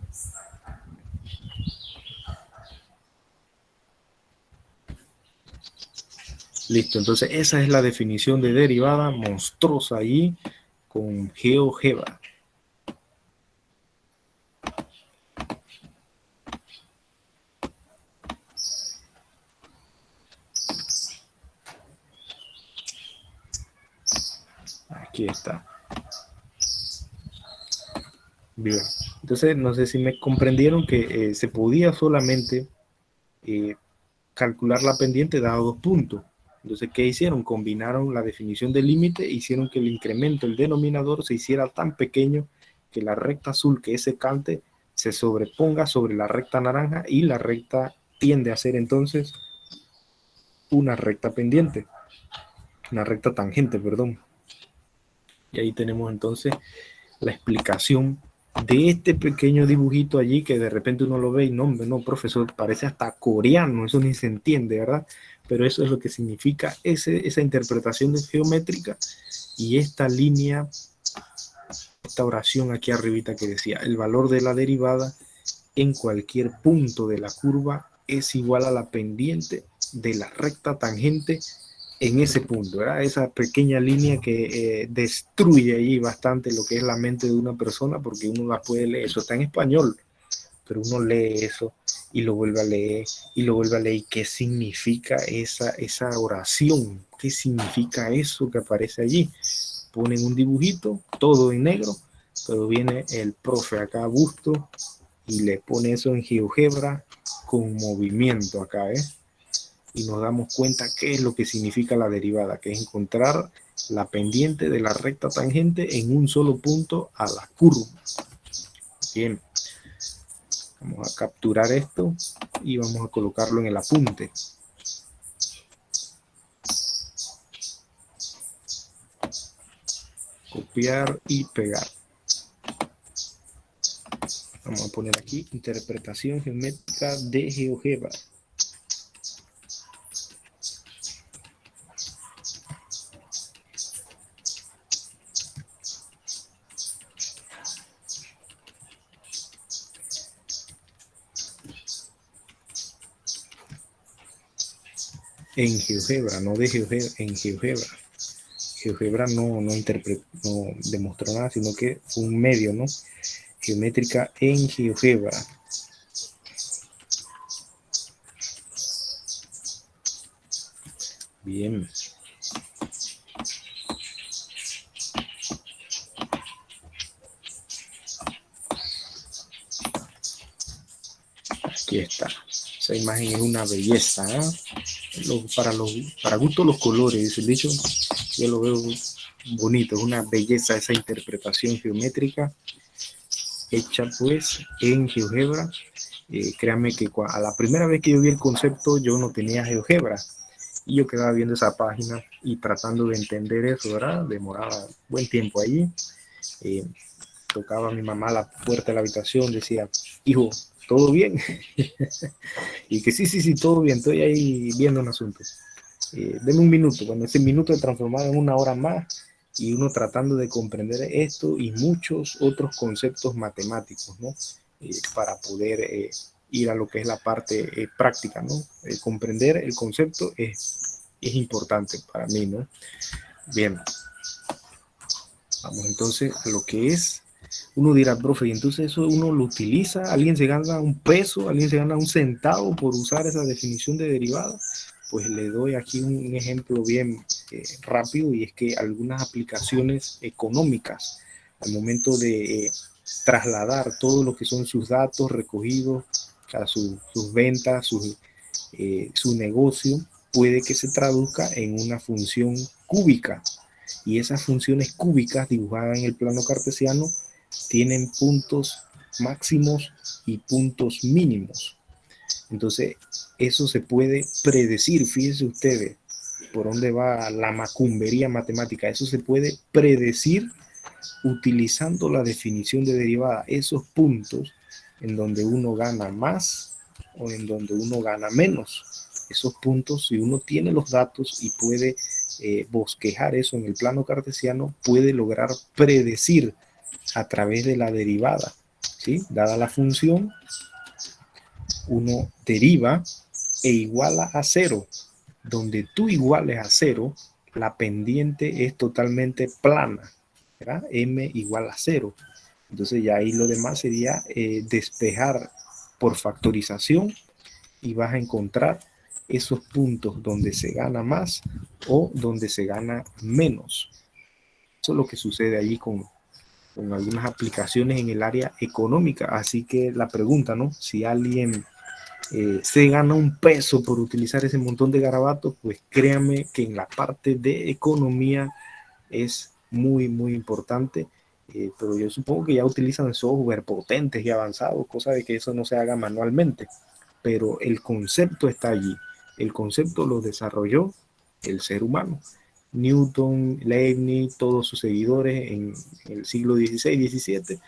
Speaker 1: Listo, entonces esa es la definición de derivada monstruosa ahí con GeoGebra. Aquí está. Bien. Entonces, no sé si me comprendieron que se podía solamente calcular la pendiente dado 2 puntos. Entonces, ¿qué hicieron? Combinaron la definición del límite e hicieron que el incremento, el denominador, se hiciera tan pequeño que la recta azul, que es secante, se sobreponga sobre la recta naranja y la recta tiende a ser entonces una recta pendiente, una recta tangente, perdón. Y ahí tenemos entonces la explicación de este pequeño dibujito allí que de repente uno lo ve y no, no, profesor, parece hasta coreano, eso ni se entiende, ¿verdad? Pero eso es lo que significa esa interpretación geométrica y esta línea, esta oración aquí arribita que decía, el valor de la derivada en cualquier punto de la curva es igual a la pendiente de la recta tangente en ese punto, ¿verdad? Esa pequeña línea que destruye ahí bastante lo que es la mente de una persona, porque uno la puede leer, eso está en español, pero uno lee eso y lo vuelve a leer y lo vuelve a leer. ¿Qué significa esa oración? ¿Qué significa eso que aparece allí? Ponen un dibujito, todo en negro, pero viene el profe acá a gusto y le pone eso en GeoGebra con movimiento acá, ¿eh? Y nos damos cuenta qué es lo que significa la derivada, que es encontrar la pendiente de la recta tangente en un solo punto a la curva. Bien, vamos a capturar esto y vamos a colocarlo en el apunte. Copiar y pegar. Vamos a poner aquí interpretación geométrica de GeoGebra. En GeoGebra, no de GeoGebra, en GeoGebra. GeoGebra no demostró nada, sino que fue un medio, ¿no? Geométrica en GeoGebra. Bien. Aquí está. Esa imagen es una belleza, ¿eh? Para gusto los colores, dice el dicho. Yo lo veo bonito, es una belleza esa interpretación geométrica hecha pues en GeoGebra. Créanme que a la primera vez que yo vi el concepto yo no tenía GeoGebra y yo quedaba viendo esa página y tratando de entender eso, ¿verdad? Demoraba buen tiempo allí. Tocaba a mi mamá la puerta de la habitación, decía, hijo, ¿todo bien? Y que sí, todo bien, estoy ahí viendo un asunto. Deme un minuto, cuando ese minuto se transformaba en una hora más y uno tratando de comprender esto y muchos otros conceptos matemáticos, ¿no? Para poder ir a lo que es la parte práctica, ¿no? Comprender el concepto es importante para mí, ¿no? Bien, vamos entonces a lo que es. Uno dirá, profe, y entonces eso uno lo utiliza, alguien se gana un peso, alguien se gana un centavo por usar esa definición de derivada. Pues le doy aquí un ejemplo bien rápido, y es que algunas aplicaciones económicas, al momento de trasladar todo lo que son sus datos recogidos, sus ventas, su negocio puede que se traduzca en una función cúbica. Y esas funciones cúbicas dibujadas en el plano cartesiano tienen puntos máximos y puntos mínimos. Entonces, eso se puede predecir, fíjense ustedes, por dónde va la macumbería matemática. Eso se puede predecir utilizando la definición de derivada. Esos puntos en donde uno gana más o en donde uno gana menos. Esos puntos, si uno tiene los datos y puede bosquejar eso en el plano cartesiano, puede lograr predecir a través de la derivada, ¿sí? Dada la función, uno deriva e iguala a cero. Donde tú iguales a cero, la pendiente es totalmente plana, ¿verdad? M igual a cero. Entonces ya ahí lo demás sería despejar por factorización y vas a encontrar esos puntos donde se gana más o donde se gana menos. Eso es lo que sucede allí con algunas aplicaciones en el área económica. Así que la pregunta, ¿no? Si alguien se gana un peso por utilizar ese montón de garabatos, pues créanme que en la parte de economía es muy, muy importante. Pero yo supongo que ya utilizan software potentes y avanzados, cosa de que eso no se haga manualmente. Pero el concepto está allí. El concepto lo desarrolló el ser humano. Newton, Leibniz, todos sus seguidores en el siglo XVI, XVII,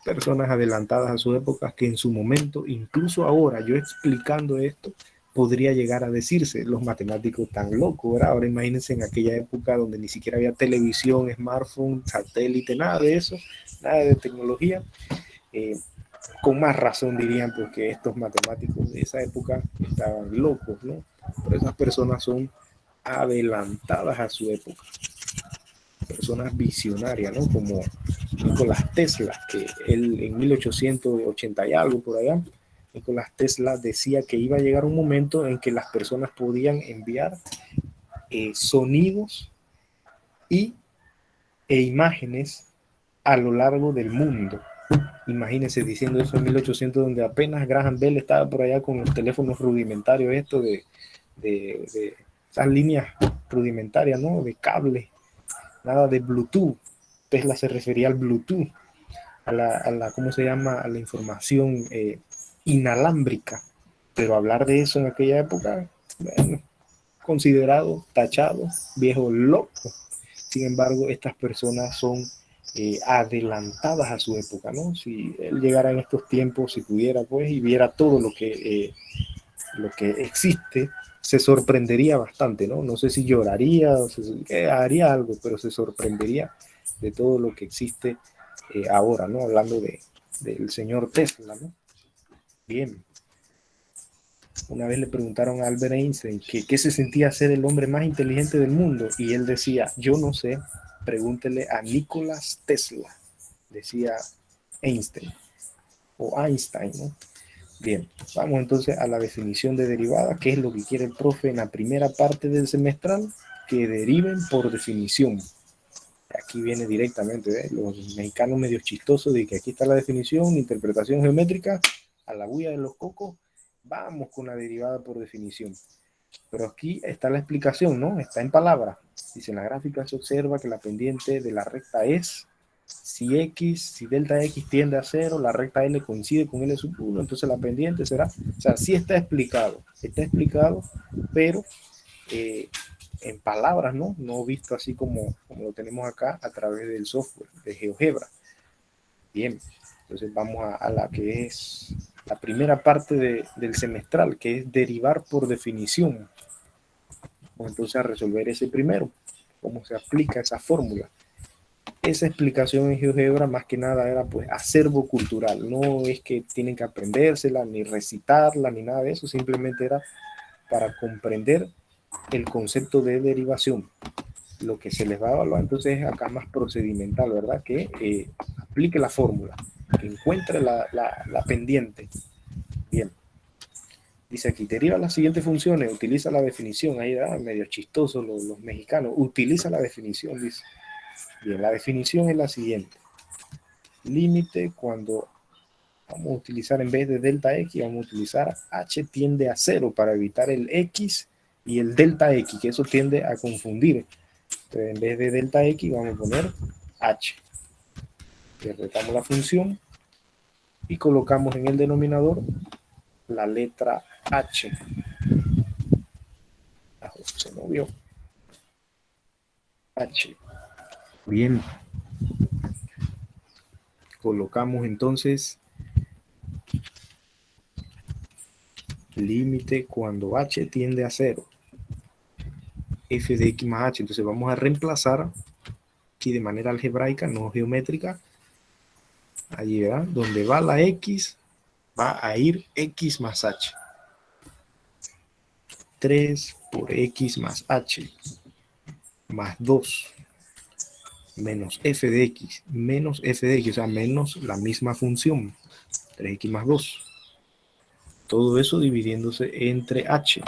Speaker 1: personas adelantadas a su época que en su momento, incluso ahora, yo explicando esto, podría llegar a decirse, los matemáticos tan locos, ¿verdad? Ahora imagínense en aquella época donde ni siquiera había televisión, smartphone, satélite, nada de eso, nada de tecnología. Con más razón dirían porque estos matemáticos de esa época estaban locos, ¿no? Pero esas personas son adelantadas a su época, personas visionarias, ¿no? Como Nicolás Tesla, que él en 1880 y algo por allá, Nicolás Tesla decía que iba a llegar un momento en que las personas podían enviar sonidos y, e imágenes a lo largo del mundo. Imagínense diciendo eso en 1800, donde apenas Graham Bell estaba por allá con los teléfonos rudimentarios, esto de esas líneas rudimentarias, ¿no? De cable, nada de Bluetooth. Tesla se refería al Bluetooth, ¿cómo se llama? A la información inalámbrica. Pero hablar de eso en aquella época, bueno, considerado, tachado, viejo loco. Sin embargo, estas personas son adelantadas a su época, ¿no? Si él llegara en estos tiempos, si pudiera, pues, y viera todo lo que existe, se sorprendería bastante, ¿no? No sé si lloraría o haría algo, pero se sorprendería de todo lo que existe ahora, ¿no? Hablando del señor Tesla, ¿no? Bien. Una vez le preguntaron a Albert Einstein que qué se sentía ser el hombre más inteligente del mundo y él decía, yo no sé, pregúntele a Nikola Tesla, decía Einstein o Einstein, ¿no? Bien, vamos entonces a la definición de derivada, que es lo que quiere el profe en la primera parte del semestral, que deriven por definición. Aquí viene directamente, ¿eh? Los mexicanos medio chistosos de que aquí está la definición, interpretación geométrica, a la bulla de los cocos, vamos con la derivada por definición. Pero aquí está la explicación, ¿no? Está en palabras. Dice, en la gráfica se observa que la pendiente de la recta es, si delta x tiende a 0, la recta L coincide con L sub 1, entonces la pendiente será, o sea, sí está explicado, pero en palabras, ¿no? No visto así como lo tenemos acá a través del software de GeoGebra. Bien, entonces vamos a la que es la primera parte del semestral, que es derivar por definición. Vamos entonces a resolver ese primero, cómo se aplica esa fórmula. Esa explicación en GeoGebra más que nada era pues acervo cultural, no es que tienen que aprendérsela, ni recitarla, ni nada de eso, simplemente era para comprender el concepto de derivación. Lo que se les va a evaluar entonces es acá más procedimental, ¿verdad? Que aplique la fórmula, que encuentre la pendiente. Bien. Dice aquí, deriva las siguientes funciones, utiliza la definición, ahí medio chistoso los mexicanos, utiliza la definición, dice. Bien, la definición es la siguiente. Límite cuando vamos a utilizar en vez de delta X, vamos a utilizar H tiende a 0 para evitar el X y el delta X, que eso tiende a confundir. Entonces, en vez de delta X, vamos a poner H. Retamos la función y colocamos en el denominador la letra H. Se movió. H. Bien. Colocamos entonces límite cuando H tiende a 0. F de X más H. Entonces vamos a reemplazar aquí de manera algebraica, no geométrica. Allí, ¿verdad? Donde va la X, va a ir X más H. 3 por X más H más 2 menos f de X menos f de X, o sea, menos la misma función, 3X más 2. Todo eso dividiéndose entre H.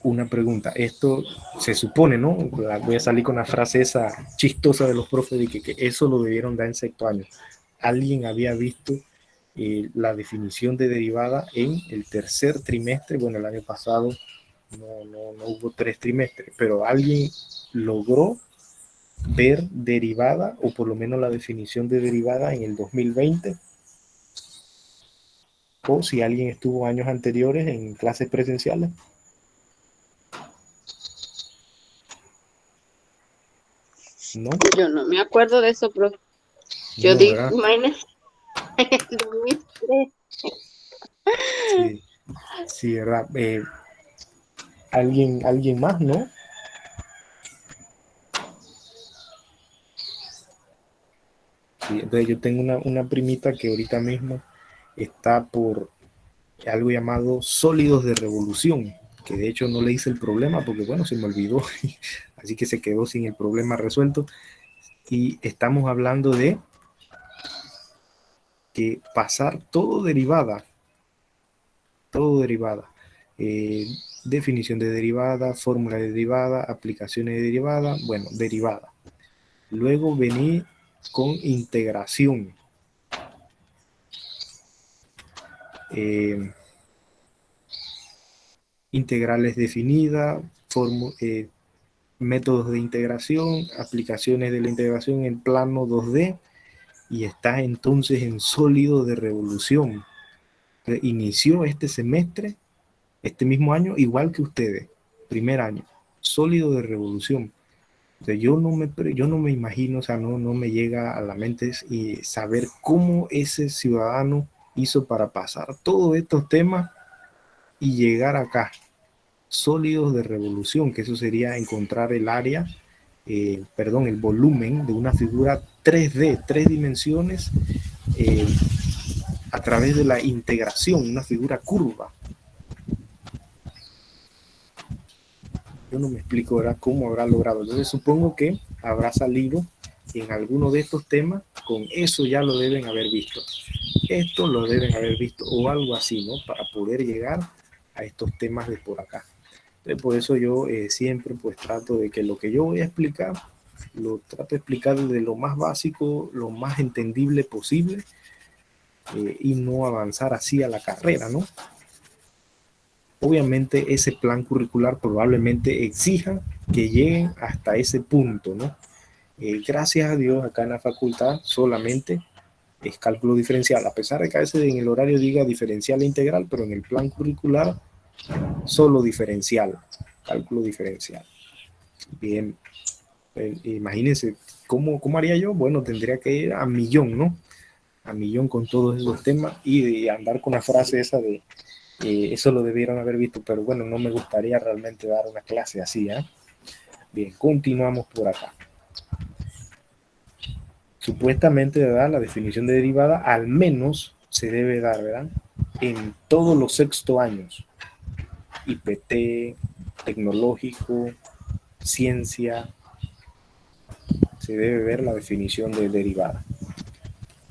Speaker 1: Una pregunta, esto se supone, ¿no? Voy a salir con la frase esa chistosa de los profes de que eso lo debieron dar en sexto año. ¿Alguien había visto la definición de derivada en el tercer trimestre? Bueno, el año pasado no hubo 3 trimestres, pero alguien logró ver derivada, o por lo menos la definición de derivada en el 2020, o si alguien estuvo años anteriores en clases presenciales. ¿No?
Speaker 2: Yo no me acuerdo de eso, profe. Yo
Speaker 1: No,
Speaker 2: digo,
Speaker 1: ¿verdad?
Speaker 2: imagínese, el 2003.
Speaker 1: Sí, sí, ¿verdad? ¿Alguien más, no? Sí, entonces yo tengo una primita que ahorita mismo está por algo llamado sólidos de revolución, que de hecho no le hice el problema porque, bueno, se me olvidó, así que se quedó sin el problema resuelto. Y estamos hablando de que pasar todo derivada, definición de derivada, fórmula de derivada, aplicaciones de derivada, bueno, derivada. Luego venir con integración. Integrales definidas, métodos de integración, aplicaciones de la integración en plano 2D, y estás entonces en sólido de revolución. Inició este semestre, este mismo año, igual que ustedes, primer año, sólido de revolución. Entonces, yo no me imagino, o sea, no me llega a la mente saber cómo ese ciudadano hizo para pasar todos estos temas y llegar acá, sólidos de revolución, que eso sería encontrar el área, el volumen de una figura 3D, 3 dimensiones, a través de la integración, una figura curva. Yo no me explico, ¿verdad?, cómo habrá logrado. Entonces supongo que habrá salido en alguno de estos temas, con eso ya lo deben haber visto. Esto lo deben haber visto o algo así, ¿no? Para poder llegar a estos temas de por acá. Entonces, por eso yo siempre pues trato de que lo que yo voy a explicar, lo trato de explicar desde lo más básico, lo más entendible posible, y no avanzar así a la carrera, ¿no? Obviamente ese plan curricular probablemente exija que lleguen hasta ese punto, ¿no? Gracias a Dios acá en la facultad solamente es cálculo diferencial, a pesar de que a veces en el horario diga diferencial e integral, pero en el plan curricular solo diferencial, cálculo diferencial. Bien, imagínense, ¿cómo haría yo? Bueno, tendría que ir a millón, ¿no? A millón con todos esos temas y andar con la frase esa de eso lo debieron haber visto, pero bueno, no me gustaría realmente dar una clase así, ¿eh? Bien, continuamos por acá. Supuestamente, ¿verdad?, la definición de derivada al menos se debe dar, ¿verdad?, en todos los sexto años. IPT, tecnológico, ciencia, se debe ver la definición de derivada.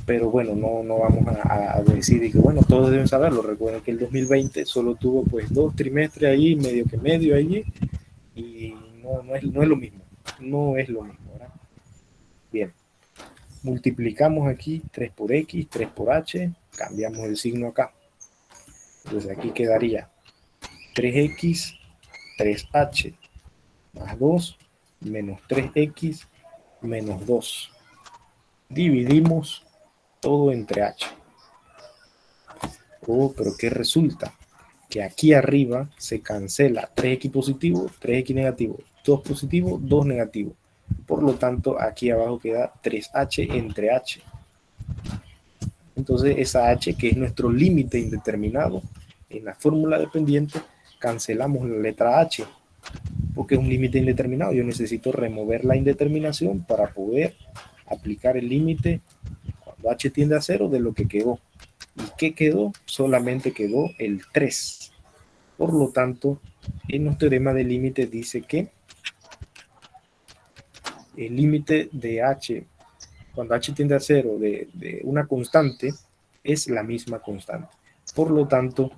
Speaker 1: Pero bueno, no vamos a decir que bueno, todos deben saberlo. Recuerden que el 2020 solo tuvo pues 2 trimestres ahí, medio allí, y no es lo mismo. no es lo mismo, ¿verdad? Bien, multiplicamos aquí 3 por x, 3 por h, cambiamos el signo acá. Entonces aquí quedaría 3x, 3h, más 2, menos 3x, menos 2. Dividimos todo entre h. Oh, pero ¿qué resulta? Que aquí arriba se cancela 3x positivo, 3x negativo, 2 positivo, 2 negativo. Por lo tanto, aquí abajo queda 3h entre h. Entonces, esa h, que es nuestro límite indeterminado, en la fórmula dependiente, cancelamos la letra h, porque es un límite indeterminado. Yo necesito remover la indeterminación para poder aplicar el límite cuando h tiende a 0 de lo que quedó. ¿Y qué quedó? Solamente quedó el 3. Por lo tanto, en nuestro teorema de límite dice que el límite de h, cuando h tiende a 0 de una constante, es la misma constante. Por lo tanto,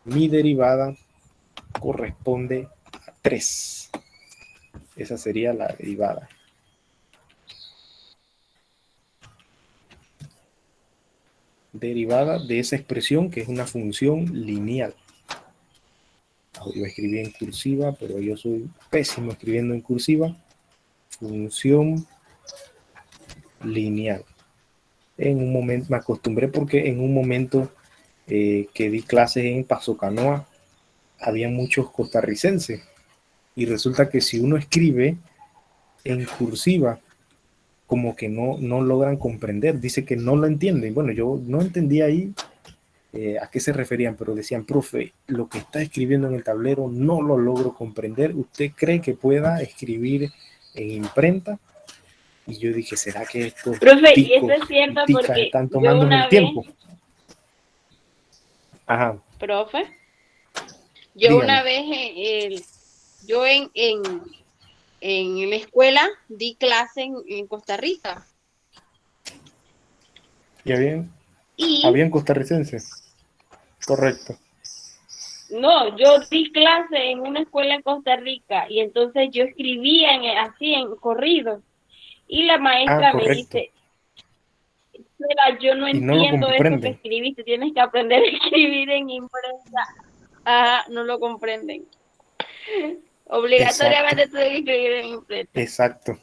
Speaker 1: mi derivada corresponde a 3. Esa sería la derivada. Derivada de esa expresión que es una función lineal. Yo escribí en cursiva, pero yo soy pésimo escribiendo en cursiva. Función lineal. En un momento me acostumbré porque en un momento que di clases en Paso Canoa había muchos costarricenses y resulta que si uno escribe en cursiva como que no logran comprender, dice que no lo entienden. Bueno, yo no entendía ahí a qué se referían, pero decían, profe, lo que está escribiendo en el tablero no lo logro comprender. ¿Usted cree que pueda escribir en imprenta? Y yo dije, ¿será que estos
Speaker 2: Profe, y eso
Speaker 1: ticos
Speaker 2: es
Speaker 1: y
Speaker 2: cierto
Speaker 1: ticas
Speaker 2: porque
Speaker 1: están
Speaker 2: yo
Speaker 1: tomándome el
Speaker 2: una vez,
Speaker 1: tiempo? Ajá,
Speaker 2: profe, yo una
Speaker 1: dígame.
Speaker 2: vez, yo en la escuela di clase en Costa Rica
Speaker 1: ¿Ya bien?
Speaker 2: y
Speaker 1: ¿Habían costarricenses? Correcto.
Speaker 2: no, yo di clase en una escuela en Costa Rica y entonces yo escribía así en corrido y la
Speaker 1: Ah,
Speaker 2: maestra me
Speaker 1: correcto.
Speaker 2: dice, "Mira, yo no
Speaker 1: Y no lo
Speaker 2: entiendo eso que
Speaker 1: comprenden.
Speaker 2: escribiste, tienes que aprender a escribir en imprenta." Ah, no lo comprenden.
Speaker 1: Exacto,
Speaker 2: Obligatoriamente tuve que escribir en imprenta.
Speaker 1: exacto,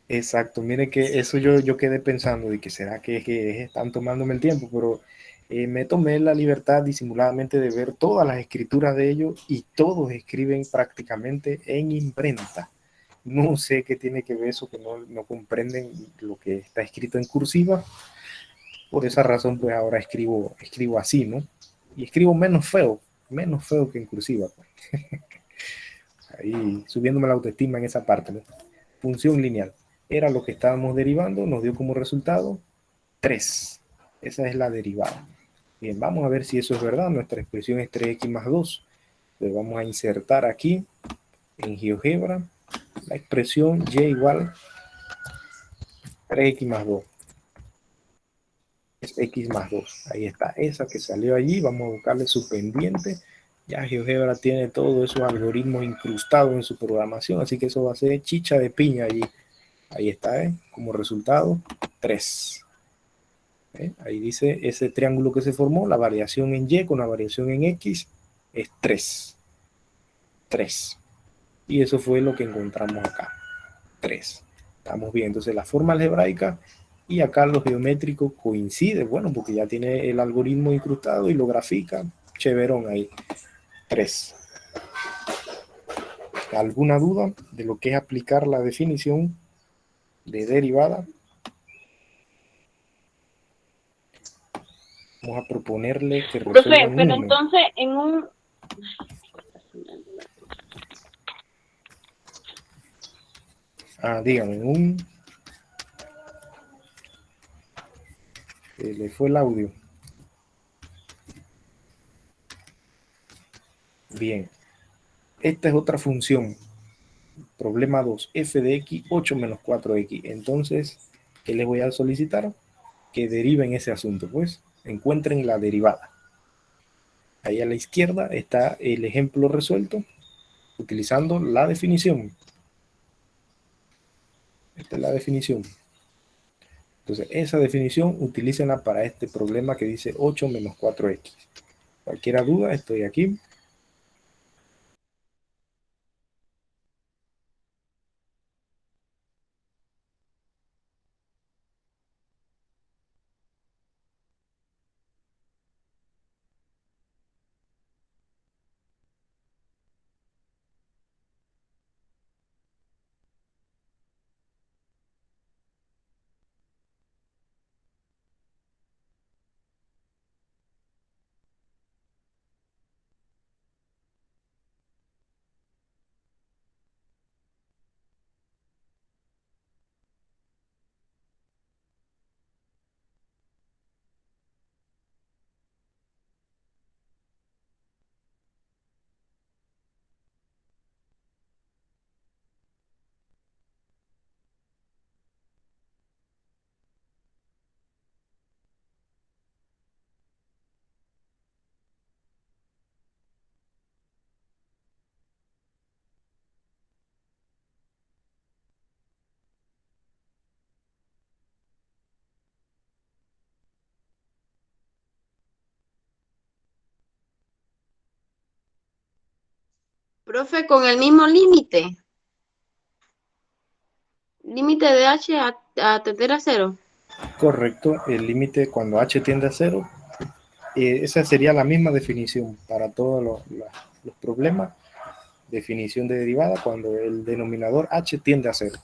Speaker 1: exacto. Mire que eso yo quedé pensando de que será que están tomándome el tiempo, pero me tomé la libertad disimuladamente de ver todas las escrituras de ellos y todos escriben prácticamente en imprenta. No sé qué tiene que ver eso, que no comprenden lo que está escrito en cursiva. Por esa razón, pues ahora escribo así, ¿no? Y escribo menos feo que en cursiva. Pues. Ahí subiéndome la autoestima en esa parte, ¿no? Función lineal. Era lo que estábamos derivando, nos dio como resultado 3. Esa es la derivada. Bien, vamos a ver si eso es verdad. Nuestra expresión es 3x más 2. Entonces vamos a insertar aquí en GeoGebra la expresión y igual 3x más 2. Es x más 2. Ahí está, esa que salió allí. Vamos a buscarle su pendiente. Ya GeoGebra tiene todos esos algoritmos incrustados en su programación, así que eso va a ser chicha de piña allí. Ahí está, como resultado 3. Ahí dice ese triángulo que se formó, la variación en y con la variación en x es 3. 3. Y eso fue lo que encontramos acá. 3. Estamos bien, entonces la forma algebraica y acá lo geométrico coincide, bueno, porque ya tiene el algoritmo incrustado y lo grafica, chéverón ahí. 3. ¿Alguna duda de lo que es aplicar la definición de derivada? Vamos a proponerle que
Speaker 2: Profe,
Speaker 1: resuelvan
Speaker 2: pero
Speaker 1: uno.
Speaker 2: entonces en un...
Speaker 1: Dígame, le fue el audio. Bien, esta es otra función. Problema 2, f de x, 8 menos 4x. Entonces, ¿qué les voy a solicitar? Que deriven ese asunto, pues. Encuentren la derivada. Ahí a la izquierda está el ejemplo resuelto. utilizando la definición. Esta es la definición. Entonces, esa definición utilícenla para este problema que dice 8 menos 4x. Cualquier duda, estoy aquí.
Speaker 2: Profe, con el mismo límite, límite de h a tender a cero.
Speaker 1: Correcto, el límite cuando h tiende a cero, esa sería la misma definición para todos los problemas. Definición de derivada cuando el denominador h tiende a cero.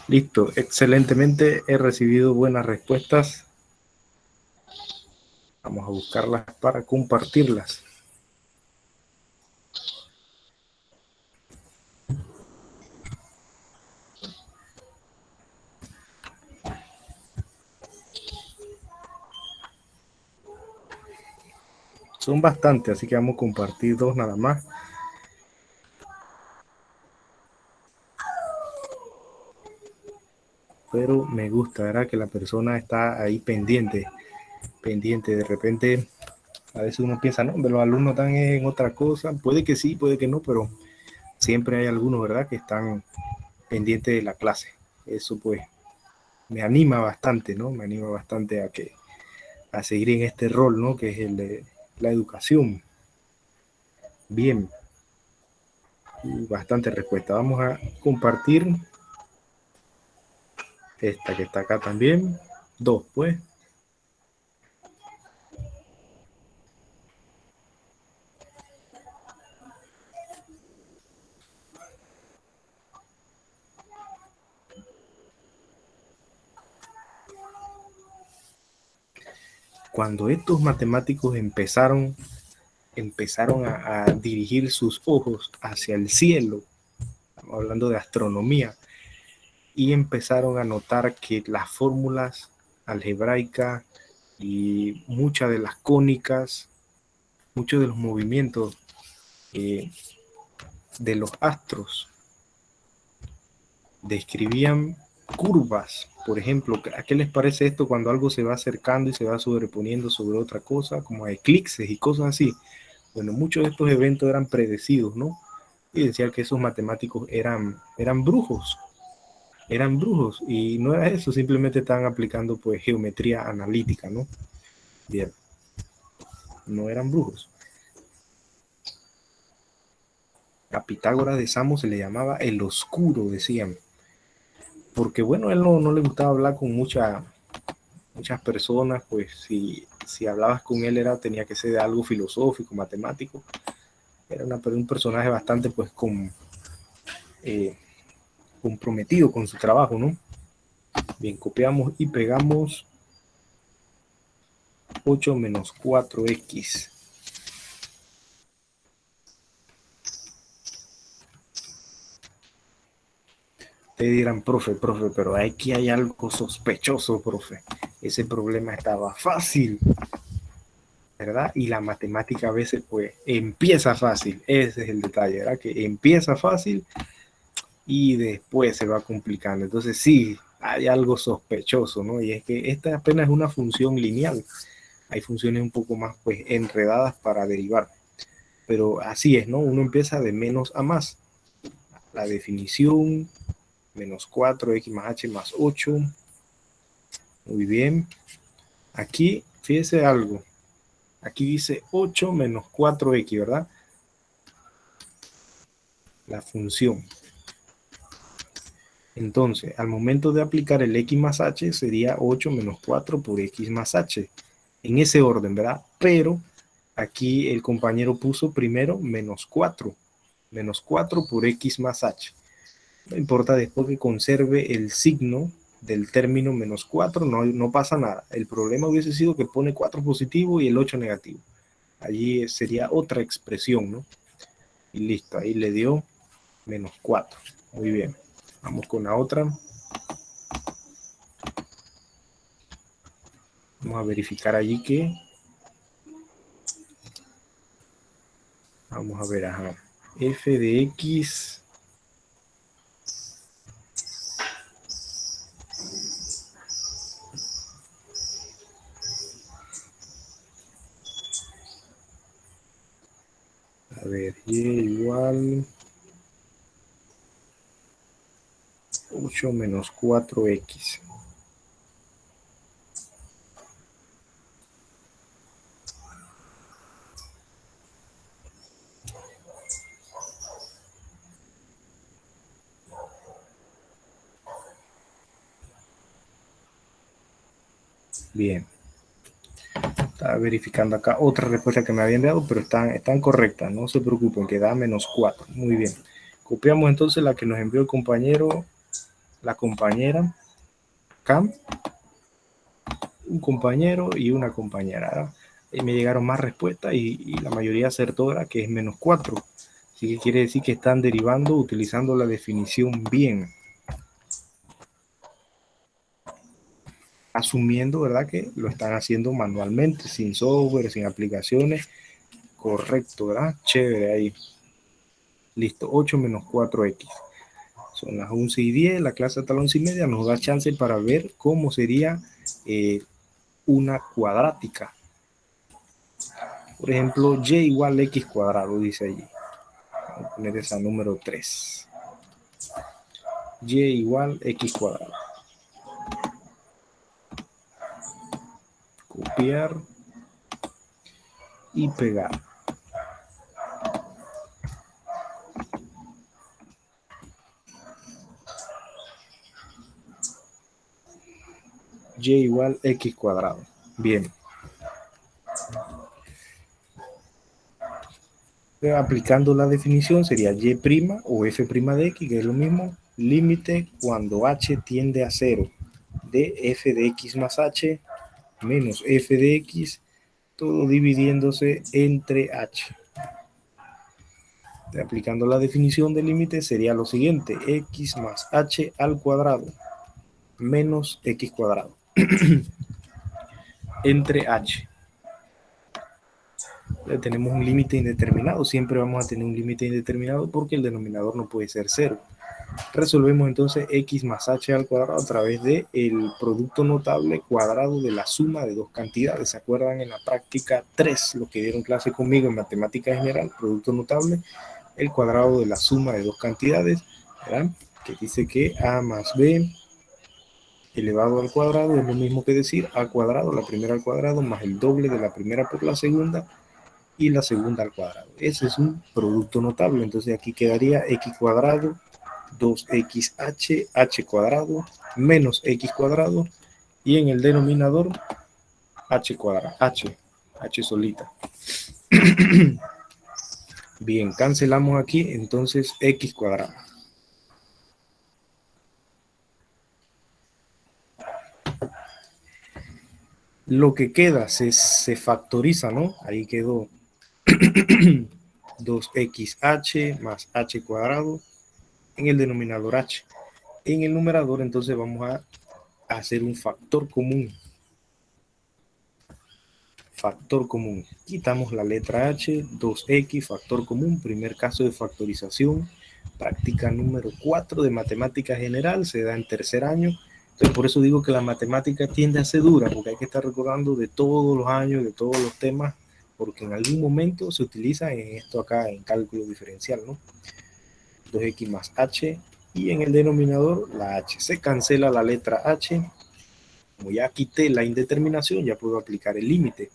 Speaker 1: Listo, excelentemente. He recibido buenas respuestas. Vamos a buscarlas para compartirlas. Son bastantes, así que vamos a compartir dos nada más. Pero me gusta, ¿verdad? Que la persona está ahí pendiente. De repente, a veces uno piensa, no, los alumnos están en otra cosa. Puede que sí, puede que no, pero siempre hay algunos, ¿verdad? Que están pendientes de la clase. Eso pues me anima bastante, ¿no? Me anima bastante a seguir en este rol, ¿no? Que es el de la educación. Bien. Bastante respuesta. Vamos a compartir esta que está acá también. Dos, pues. Cuando estos matemáticos empezaron a dirigir sus ojos hacia el cielo, estamos hablando de astronomía, y empezaron a notar que las fórmulas algebraicas y muchas de las cónicas, muchos de los movimientos de los astros describían curvas. Por ejemplo, ¿a qué les parece esto cuando algo se va acercando y se va sobreponiendo sobre otra cosa, como a eclipses y cosas así? Bueno, muchos de estos eventos eran predecidos, ¿no? Y decía que esos matemáticos eran brujos, y no era eso, simplemente estaban aplicando pues geometría analítica, ¿no? Bien, no eran brujos. A Pitágoras de Samos se le llamaba el oscuro, decían, porque bueno, él no le gustaba hablar con muchas personas, pues si hablabas con él tenía que ser de algo filosófico, matemático. Era un personaje bastante pues comprometido con su trabajo, ¿no? Bien, copiamos y pegamos 8 menos 4x. Ustedes dirán, profe, pero aquí hay algo sospechoso, profe. Ese problema estaba fácil, ¿verdad? Y la matemática a veces pues empieza fácil. Ese es el detalle, ¿verdad? Que empieza fácil y después se va complicando. Entonces sí, hay algo sospechoso, ¿no? Y es que esta apenas es una función lineal. Hay funciones un poco más pues enredadas para derivar. Pero así es, ¿no? Uno empieza de menos a más. La definición, menos 4x más h más 8. Muy bien. Aquí, fíjese algo. Aquí dice 8 menos 4x, ¿verdad? La función. Entonces, al momento de aplicar el x más h, sería 8 menos 4 por x más h. En ese orden, ¿verdad? Pero aquí el compañero puso primero menos 4. Menos 4 por x más h. No importa, después que conserve el signo del término menos 4, no pasa nada. El problema hubiese sido que pone 4 positivo y el 8 negativo. Allí sería otra expresión, ¿no? Y listo, ahí le dio menos 4. Muy bien. Vamos con la otra. Vamos a verificar allí que... Vamos a ver, ajá. F de X... A ver, Y igual 8 menos 4X. Bien. Estaba verificando acá otra respuesta que me habían dado, pero están correctas. No se preocupen, que da menos 4. Muy bien. Copiamos entonces la que nos envió el compañero la compañera Cam, un compañero y una compañera. Y me llegaron más respuestas y la mayoría acertó, ¿verdad? Que es -4. Así que quiere decir que están derivando utilizando la definición bien. Asumiendo, ¿verdad? Que lo están haciendo manualmente, sin software, sin aplicaciones. Correcto, ¿verdad? Chévere ahí. Listo, 8 menos 4x. Son las 11:10, la clase hasta las 11:30 nos da chance para ver cómo sería una cuadrática. Por ejemplo, y igual a x cuadrado, dice allí. Vamos a poner esa número 3. Y igual a x cuadrado. Copiar y pegar. Y igual a x cuadrado. Bien. Aplicando la definición sería y' o f' de x, que es lo mismo, límite cuando h tiende a 0 de f de x más h menos f de x, todo dividiéndose entre h. Aplicando la definición del límite sería lo siguiente: x más h al cuadrado menos x cuadrado entre h. Tenemos un límite indeterminado, siempre vamos a tener un límite indeterminado porque el denominador no puede ser 0. Resolvemos entonces x más h al cuadrado a través del producto notable cuadrado de la suma de dos cantidades. ¿Se acuerdan en la práctica 3, lo que dieron clase conmigo en matemática general? Producto notable, el cuadrado de la suma de dos cantidades, ¿verdad? Que dice que a más b elevado al cuadrado es lo mismo que decir a cuadrado, la primera al cuadrado, más el doble de la primera por la segunda, y la segunda al cuadrado. Ese es un producto notable. Entonces aquí quedaría x cuadrado 2xh, h cuadrado, menos x cuadrado, y en el denominador h cuadrado, h solita. Bien, cancelamos aquí, entonces x cuadrado. Lo que queda se factoriza, ¿no? Ahí quedó 2xh más h cuadrado en el denominador h. En el numerador entonces vamos a hacer un factor común. Factor común. Quitamos la letra h, 2x, factor común, primer caso de factorización, práctica número 4 de matemática general, se da en tercer año. Entonces por eso digo que la matemática tiende a ser dura, porque hay que estar recordando de todos los años, de todos los temas, porque en algún momento se utiliza en esto acá, en cálculo diferencial, ¿no? 2x más h, y en el denominador la h. Se cancela la letra h. Como ya quité la indeterminación, ya puedo aplicar el límite.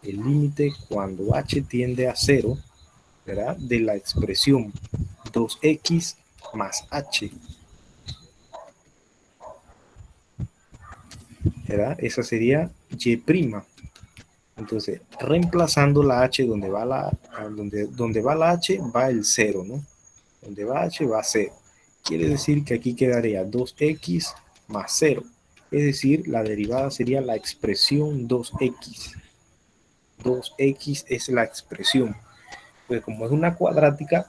Speaker 1: El límite cuando h tiende a 0, ¿verdad? De la expresión 2x más h, ¿verdad? Esa sería y'. Entonces, reemplazando la h donde va la h, va el 0, ¿no? Donde va h, va 0. Quiere decir que aquí quedaría 2x más 0. Es decir, la derivada sería la expresión 2x. 2x es la expresión. Pues como es una cuadrática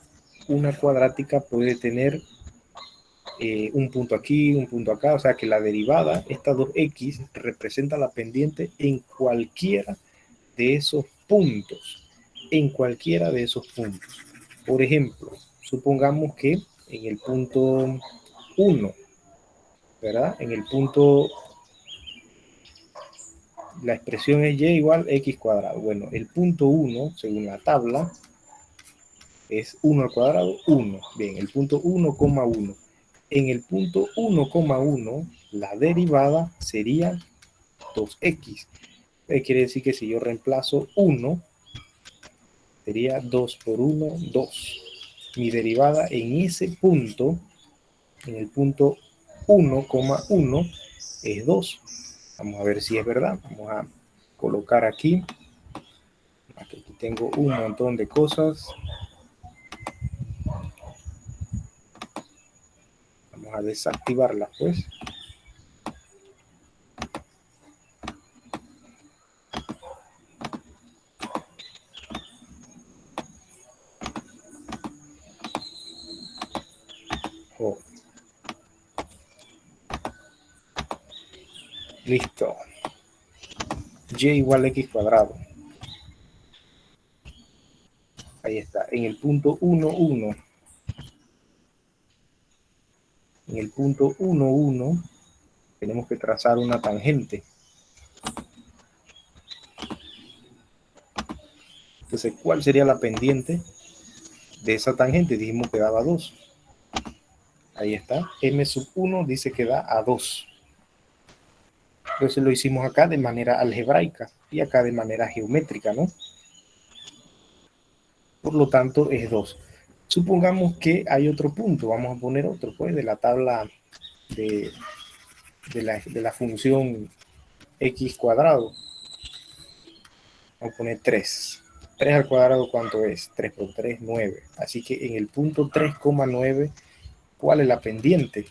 Speaker 1: puede tener un punto aquí, un punto acá, o sea que la derivada, esta 2x, representa la pendiente en cualquiera de esos puntos, en cualquiera de esos puntos. Por ejemplo, supongamos que en el punto 1, ¿verdad? En el punto, la expresión es y igual a x cuadrado. Bueno, el punto 1, según la tabla, es 1 al cuadrado, 1. Bien, el punto 1,1. En el punto 1,1, la derivada sería 2x. Quiere decir que si yo reemplazo 1, sería 2 por 1, 2. Mi derivada en ese punto, en el punto 1,1, es 2. Vamos a ver si es verdad. Vamos a colocar aquí. Aquí tengo un montón de cosas. Vamos Vamos a desactivarla, pues. Oh. Listo. Y igual a x cuadrado. Ahí está. En el punto 1, 1. En el punto 1, 1 tenemos que trazar una tangente. Entonces, ¿cuál sería la pendiente de esa tangente? Dijimos que daba 2. Ahí está. M sub 1 dice que da a 2. Entonces lo hicimos acá de manera algebraica y acá de manera geométrica, ¿no? Por lo tanto, es 2. Supongamos que hay otro punto. Vamos a poner otro, pues, de la tabla de la función x cuadrado. Vamos a poner 3. 3 al cuadrado, ¿cuánto es? 3 por 3, 9. Así que en el punto 3,9, ¿cuál es la pendiente?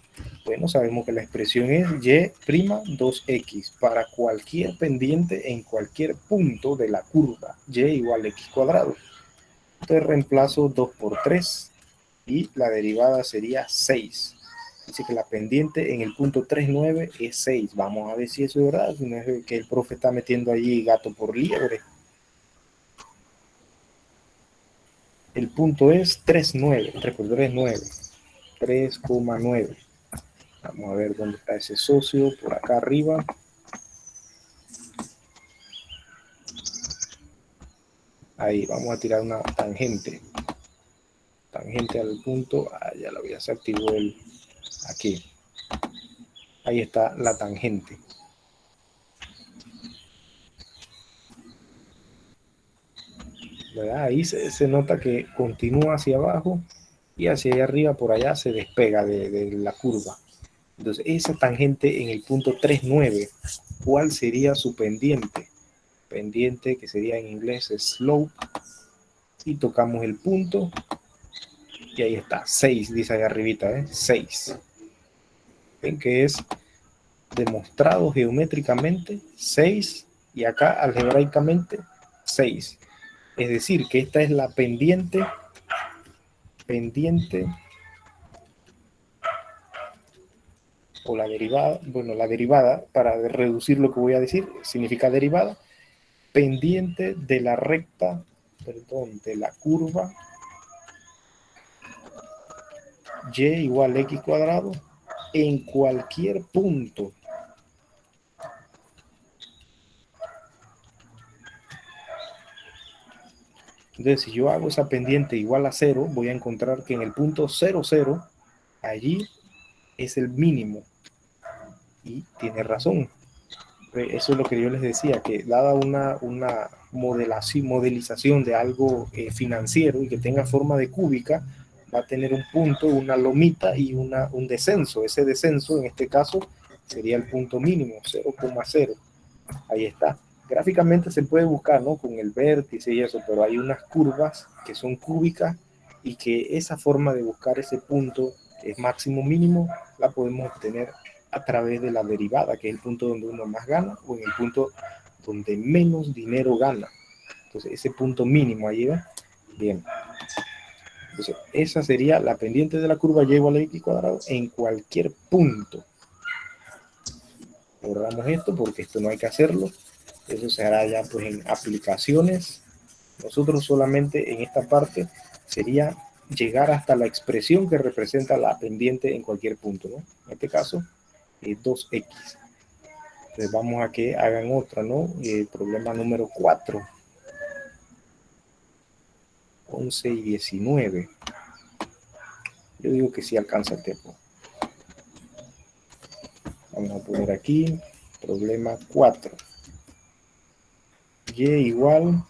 Speaker 1: Bueno, sabemos que la expresión es y' 2x para cualquier pendiente en cualquier punto de la curva. Y igual a x cuadrado. Entonces reemplazo 2 por 3 y la derivada sería 6. Así que la pendiente en el punto 3,9 es 6. Vamos a ver si eso es verdad, si no es que el profe está metiendo allí gato por liebre. El punto es 3,9. 3 por 3, 9. 3,9. Vamos a ver dónde está ese socio, por acá arriba. Ahí, vamos a tirar una tangente. Tangente al punto. Ah, ya lo había desactivado el. Aquí. Ahí está la tangente. ¿Verdad? Ahí se nota que continúa hacia abajo y hacia allá arriba, por allá se despega de la curva. Entonces, esa tangente en el punto 3,9, ¿cuál sería su pendiente? Pendiente, que sería en inglés slope, y tocamos el punto, y ahí está, 6, dice ahí arribita, 6. Ven que es demostrado geométricamente 6, y acá algebraicamente 6. Es decir, que esta es la pendiente o la derivada, bueno, la derivada, para reducir lo que voy a decir, significa derivada, pendiente de la recta, perdón, de la curva y igual a x cuadrado en cualquier punto. Entonces, si yo hago esa pendiente igual a 0, voy a encontrar que en el punto 0, 0, allí es el mínimo. Y tiene razón. Eso es lo que yo les decía, que dada una modelización de algo financiero y que tenga forma de cúbica, va a tener un punto, una lomita y un descenso. Ese descenso, en este caso, sería el punto mínimo, 0,0. Ahí está. Gráficamente se puede buscar, ¿no? Con el vértice y eso, pero hay unas curvas que son cúbicas y que esa forma de buscar ese punto, que es máximo mínimo, la podemos obtener a través de la derivada, que es el punto donde uno más gana o en el punto donde menos dinero gana. Entonces, ese punto mínimo ahí va. Bien. Entonces, esa sería la pendiente de la curva y igual a x cuadrado en cualquier punto. Borramos esto porque esto no hay que hacerlo. Eso se hará ya pues en aplicaciones. Nosotros solamente en esta parte sería llegar hasta la expresión que representa la pendiente en cualquier punto, ¿no? En este caso, 2x. Entonces vamos a que hagan otra, ¿no? Problema número 4. 11 y 19. Yo digo que sí alcanza el tiempo. Vamos a poner aquí, problema 4. Y igual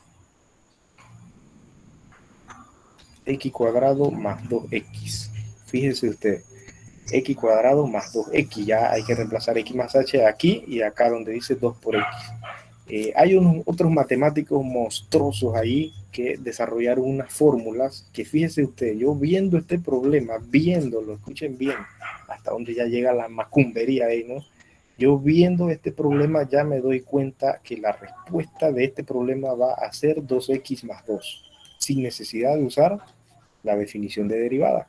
Speaker 1: x cuadrado más 2x. Fíjese usted, x cuadrado más 2x. Ya hay que reemplazar x más h aquí y acá donde dice 2 por x. Hay unos otros matemáticos monstruosos ahí que desarrollaron unas fórmulas que fíjese usted, yo viendo este problema, viéndolo, escuchen bien, hasta donde ya llega la macumbería ahí, ¿no? Yo viendo este problema ya me doy cuenta que la respuesta de este problema va a ser 2x más 2, sin necesidad de usar la definición de derivada.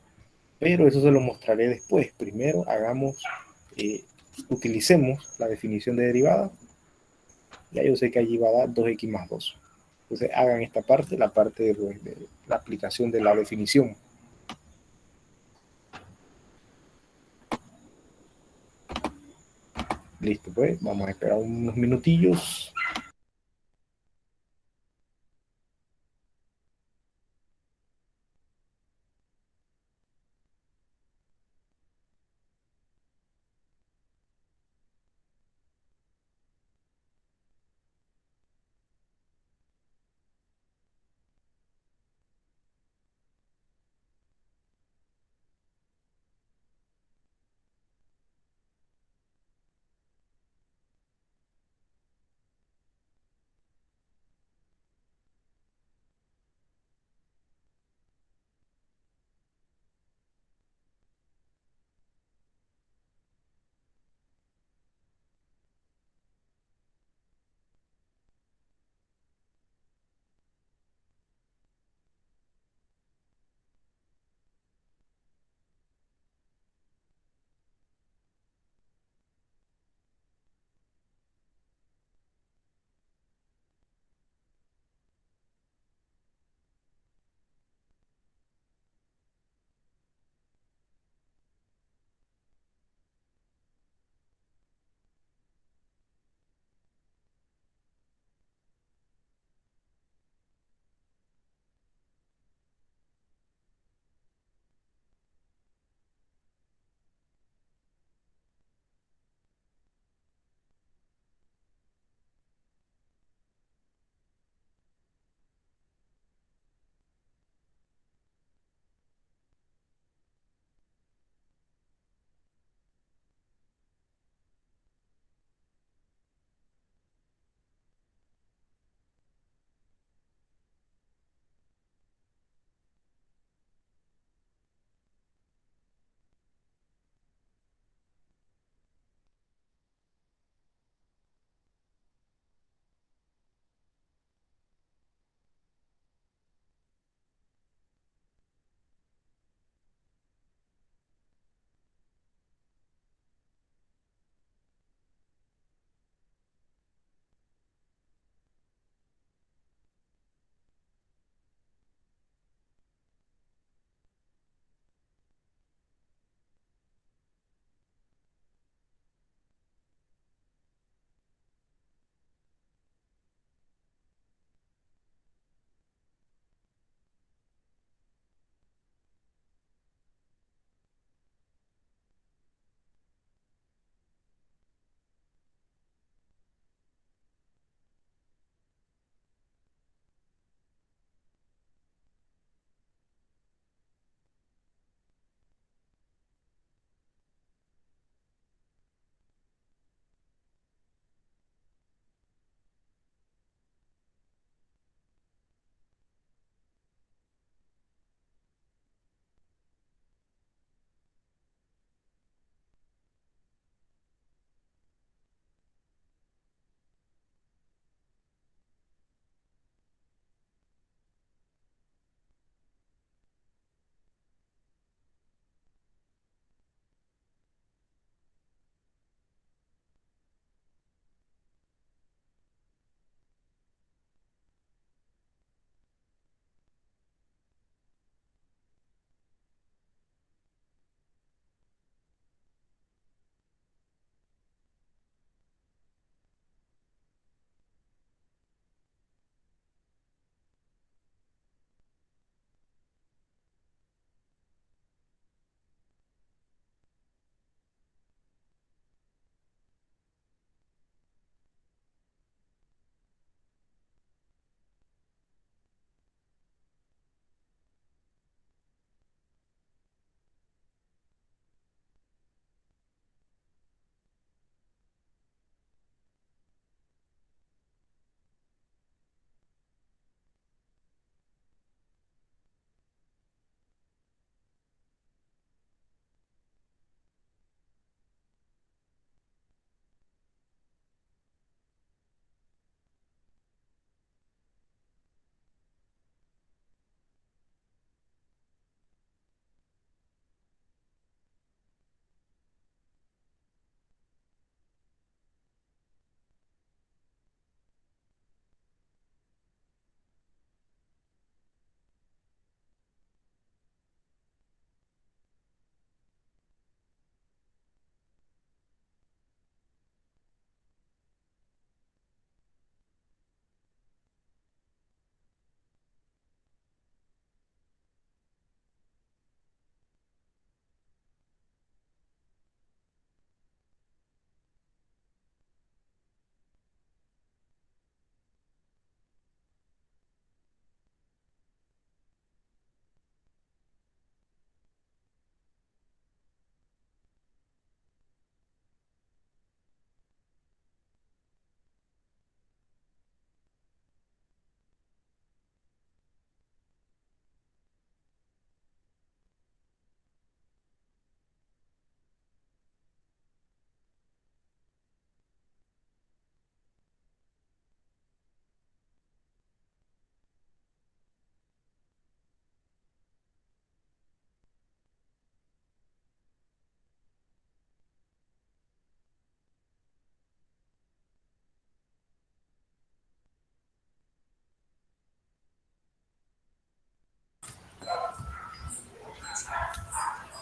Speaker 1: Pero eso se lo mostraré después. Primero hagamos, utilicemos la definición de derivada. Ya yo sé que allí va a dar 2x más 2. Entonces hagan esta parte, la parte de la aplicación de la definición. Listo, pues vamos a esperar unos minutillos.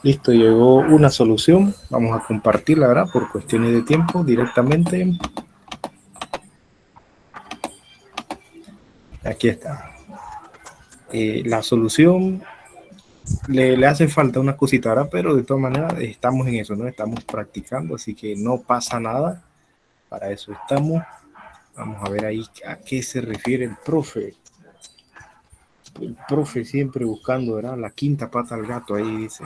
Speaker 1: Listo, llegó una solución. Vamos a compartirla, ¿verdad? Por cuestiones de tiempo directamente. Aquí está. La solución le hace falta una cosita ahora, pero de todas maneras estamos en eso, ¿no? Estamos practicando, así que no pasa nada. Para eso estamos. Vamos a ver ahí a qué se refiere el profe. El profe siempre buscando, ¿verdad? La quinta pata al gato, ahí dice.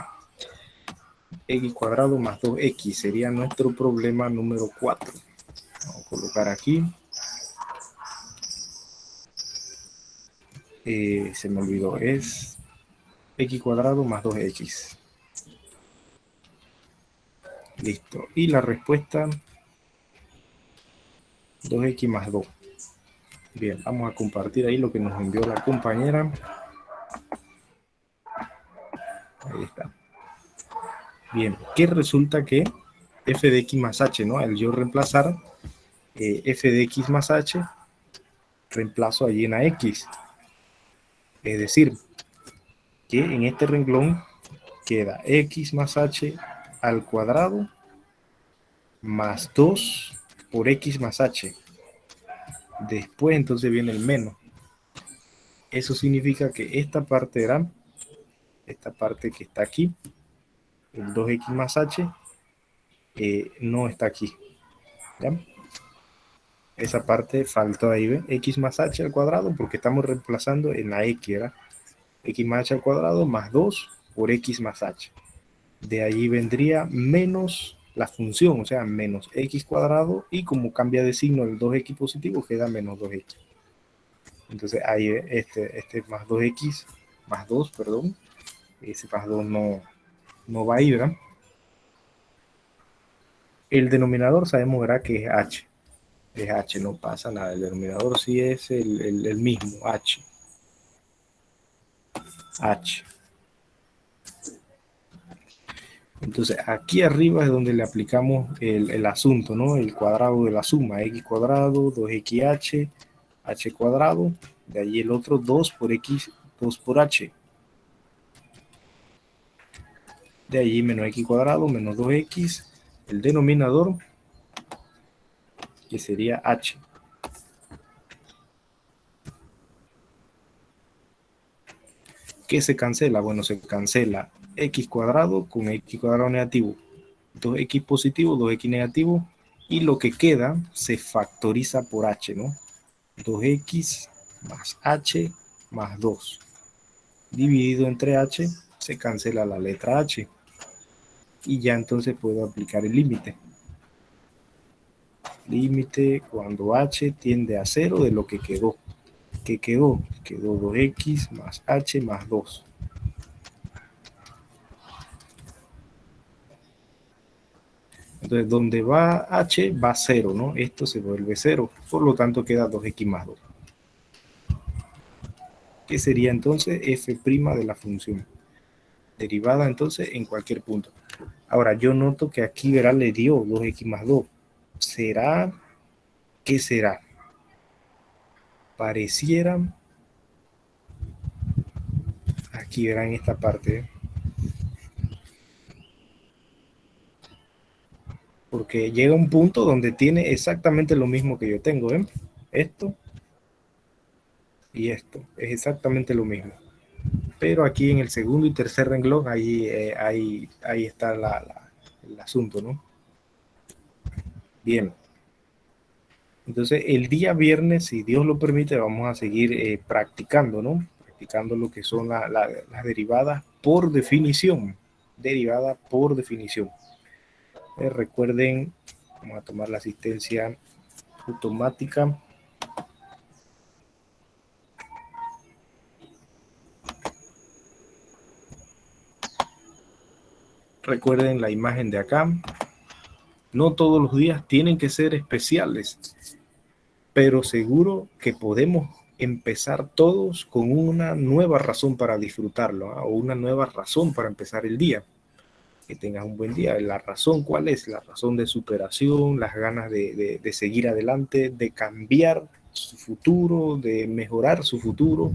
Speaker 1: X cuadrado más 2x sería nuestro problema número 4. Vamos a colocar aquí. Se me olvidó, es x cuadrado más 2x. Listo. Y la respuesta 2x más 2. Bien, vamos a compartir ahí lo que nos envió la compañera. Ahí está. Bien, que resulta que f de x más h, ¿no? Al yo reemplazar f de x más h, reemplazo allí en la x. Es decir, que en este renglón queda x más h al cuadrado más 2 por x más h. Después entonces viene el menos. Eso significa que esta parte era, esta parte que está aquí, el 2x más h, no está aquí. ¿Ya? Esa parte faltó ahí, ¿ven? X más h al cuadrado, porque estamos reemplazando en la x, ¿verdad? X más h al cuadrado más 2 por x más h. De ahí vendría menos la función, o sea, menos x cuadrado, y como cambia de signo el 2x positivo, queda menos 2x. Entonces ahí este más 2x, más 2, perdón, ese más 2 no va a ir, ¿verdad? El denominador sabemos, ¿verdad? Que es h, no pasa nada. El denominador sí es el mismo, h. Entonces aquí arriba es donde le aplicamos el asunto, ¿no? El cuadrado de la suma, x cuadrado, 2xh, h cuadrado, de ahí el otro 2 por x, 2 por h. De allí menos x cuadrado, menos 2x, el denominador, que sería h. ¿Qué se cancela? Bueno, se cancela x cuadrado con x cuadrado negativo, 2x positivo, 2x negativo, y lo que queda se factoriza por h, ¿no? 2x más h más 2. Dividido entre h, se cancela la letra h. Y ya entonces puedo aplicar el límite. Límite cuando h tiende a 0 de lo que quedó. ¿Qué quedó? Quedó 2x más h más 2. Entonces, donde va h, va 0, ¿no? Esto se vuelve 0. Por lo tanto, queda 2x más 2. ¿Qué sería entonces f' de la función? Derivada entonces en cualquier punto. Ahora, yo noto que aquí, verá, le dio 2x más 2. ¿Será? ¿Qué será? Pareciera, aquí verán esta parte, porque llega un punto donde tiene exactamente lo mismo que yo tengo, ¿ven? Esto y esto, es exactamente lo mismo. Pero aquí en el segundo y tercer renglón, ahí está el asunto, ¿no? Bien. Entonces, el día viernes, si Dios lo permite, vamos a seguir practicando, ¿no? Practicando lo que son las derivadas por definición. Derivada por definición. Recuerden, vamos a tomar la asistencia automática. Recuerden la imagen de acá. No todos los días tienen que ser especiales, pero seguro que podemos empezar todos con una nueva razón para disfrutarlo, ¿eh? O una nueva razón para empezar el día. Que tengas un buen día. ¿La razón cuál es? La razón de superación, las ganas de seguir adelante, de cambiar su futuro, de mejorar su futuro.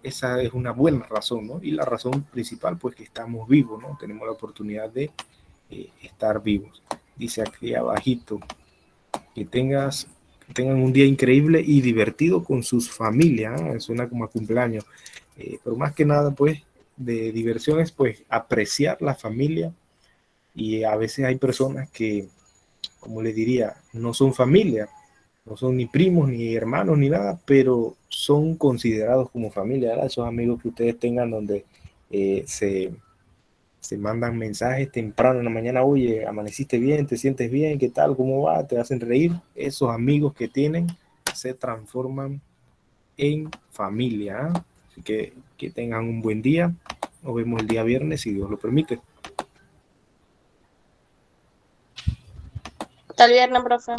Speaker 1: esa es una buena razón, ¿no? Y la razón principal, pues que estamos vivos, ¿no? Tenemos la oportunidad de estar vivos. Dice aquí abajito, que tengan un día increíble y divertido con sus familias, ¿eh? Suena como a cumpleaños, pero más que nada, pues, de diversiones, pues, apreciar la familia, y a veces hay personas que, como les diría, no son familia, no son ni primos, ni hermanos, ni nada, pero son considerados como familia, ¿verdad? Esos amigos que ustedes tengan donde se mandan mensajes temprano en la mañana, oye, amaneciste bien, te sientes bien, ¿qué tal? ¿Cómo va? Te hacen reír. Esos amigos que tienen se transforman en familia, ¿eh? Así que tengan un buen día. Nos vemos el día viernes, si Dios lo permite.
Speaker 2: Hasta el viernes, profe.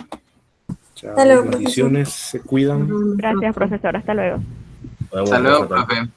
Speaker 1: Chao,
Speaker 3: Hasta luego,
Speaker 1: bendiciones, se cuidan.
Speaker 4: Gracias, profesor. Hasta luego.
Speaker 5: Hasta luego, profe.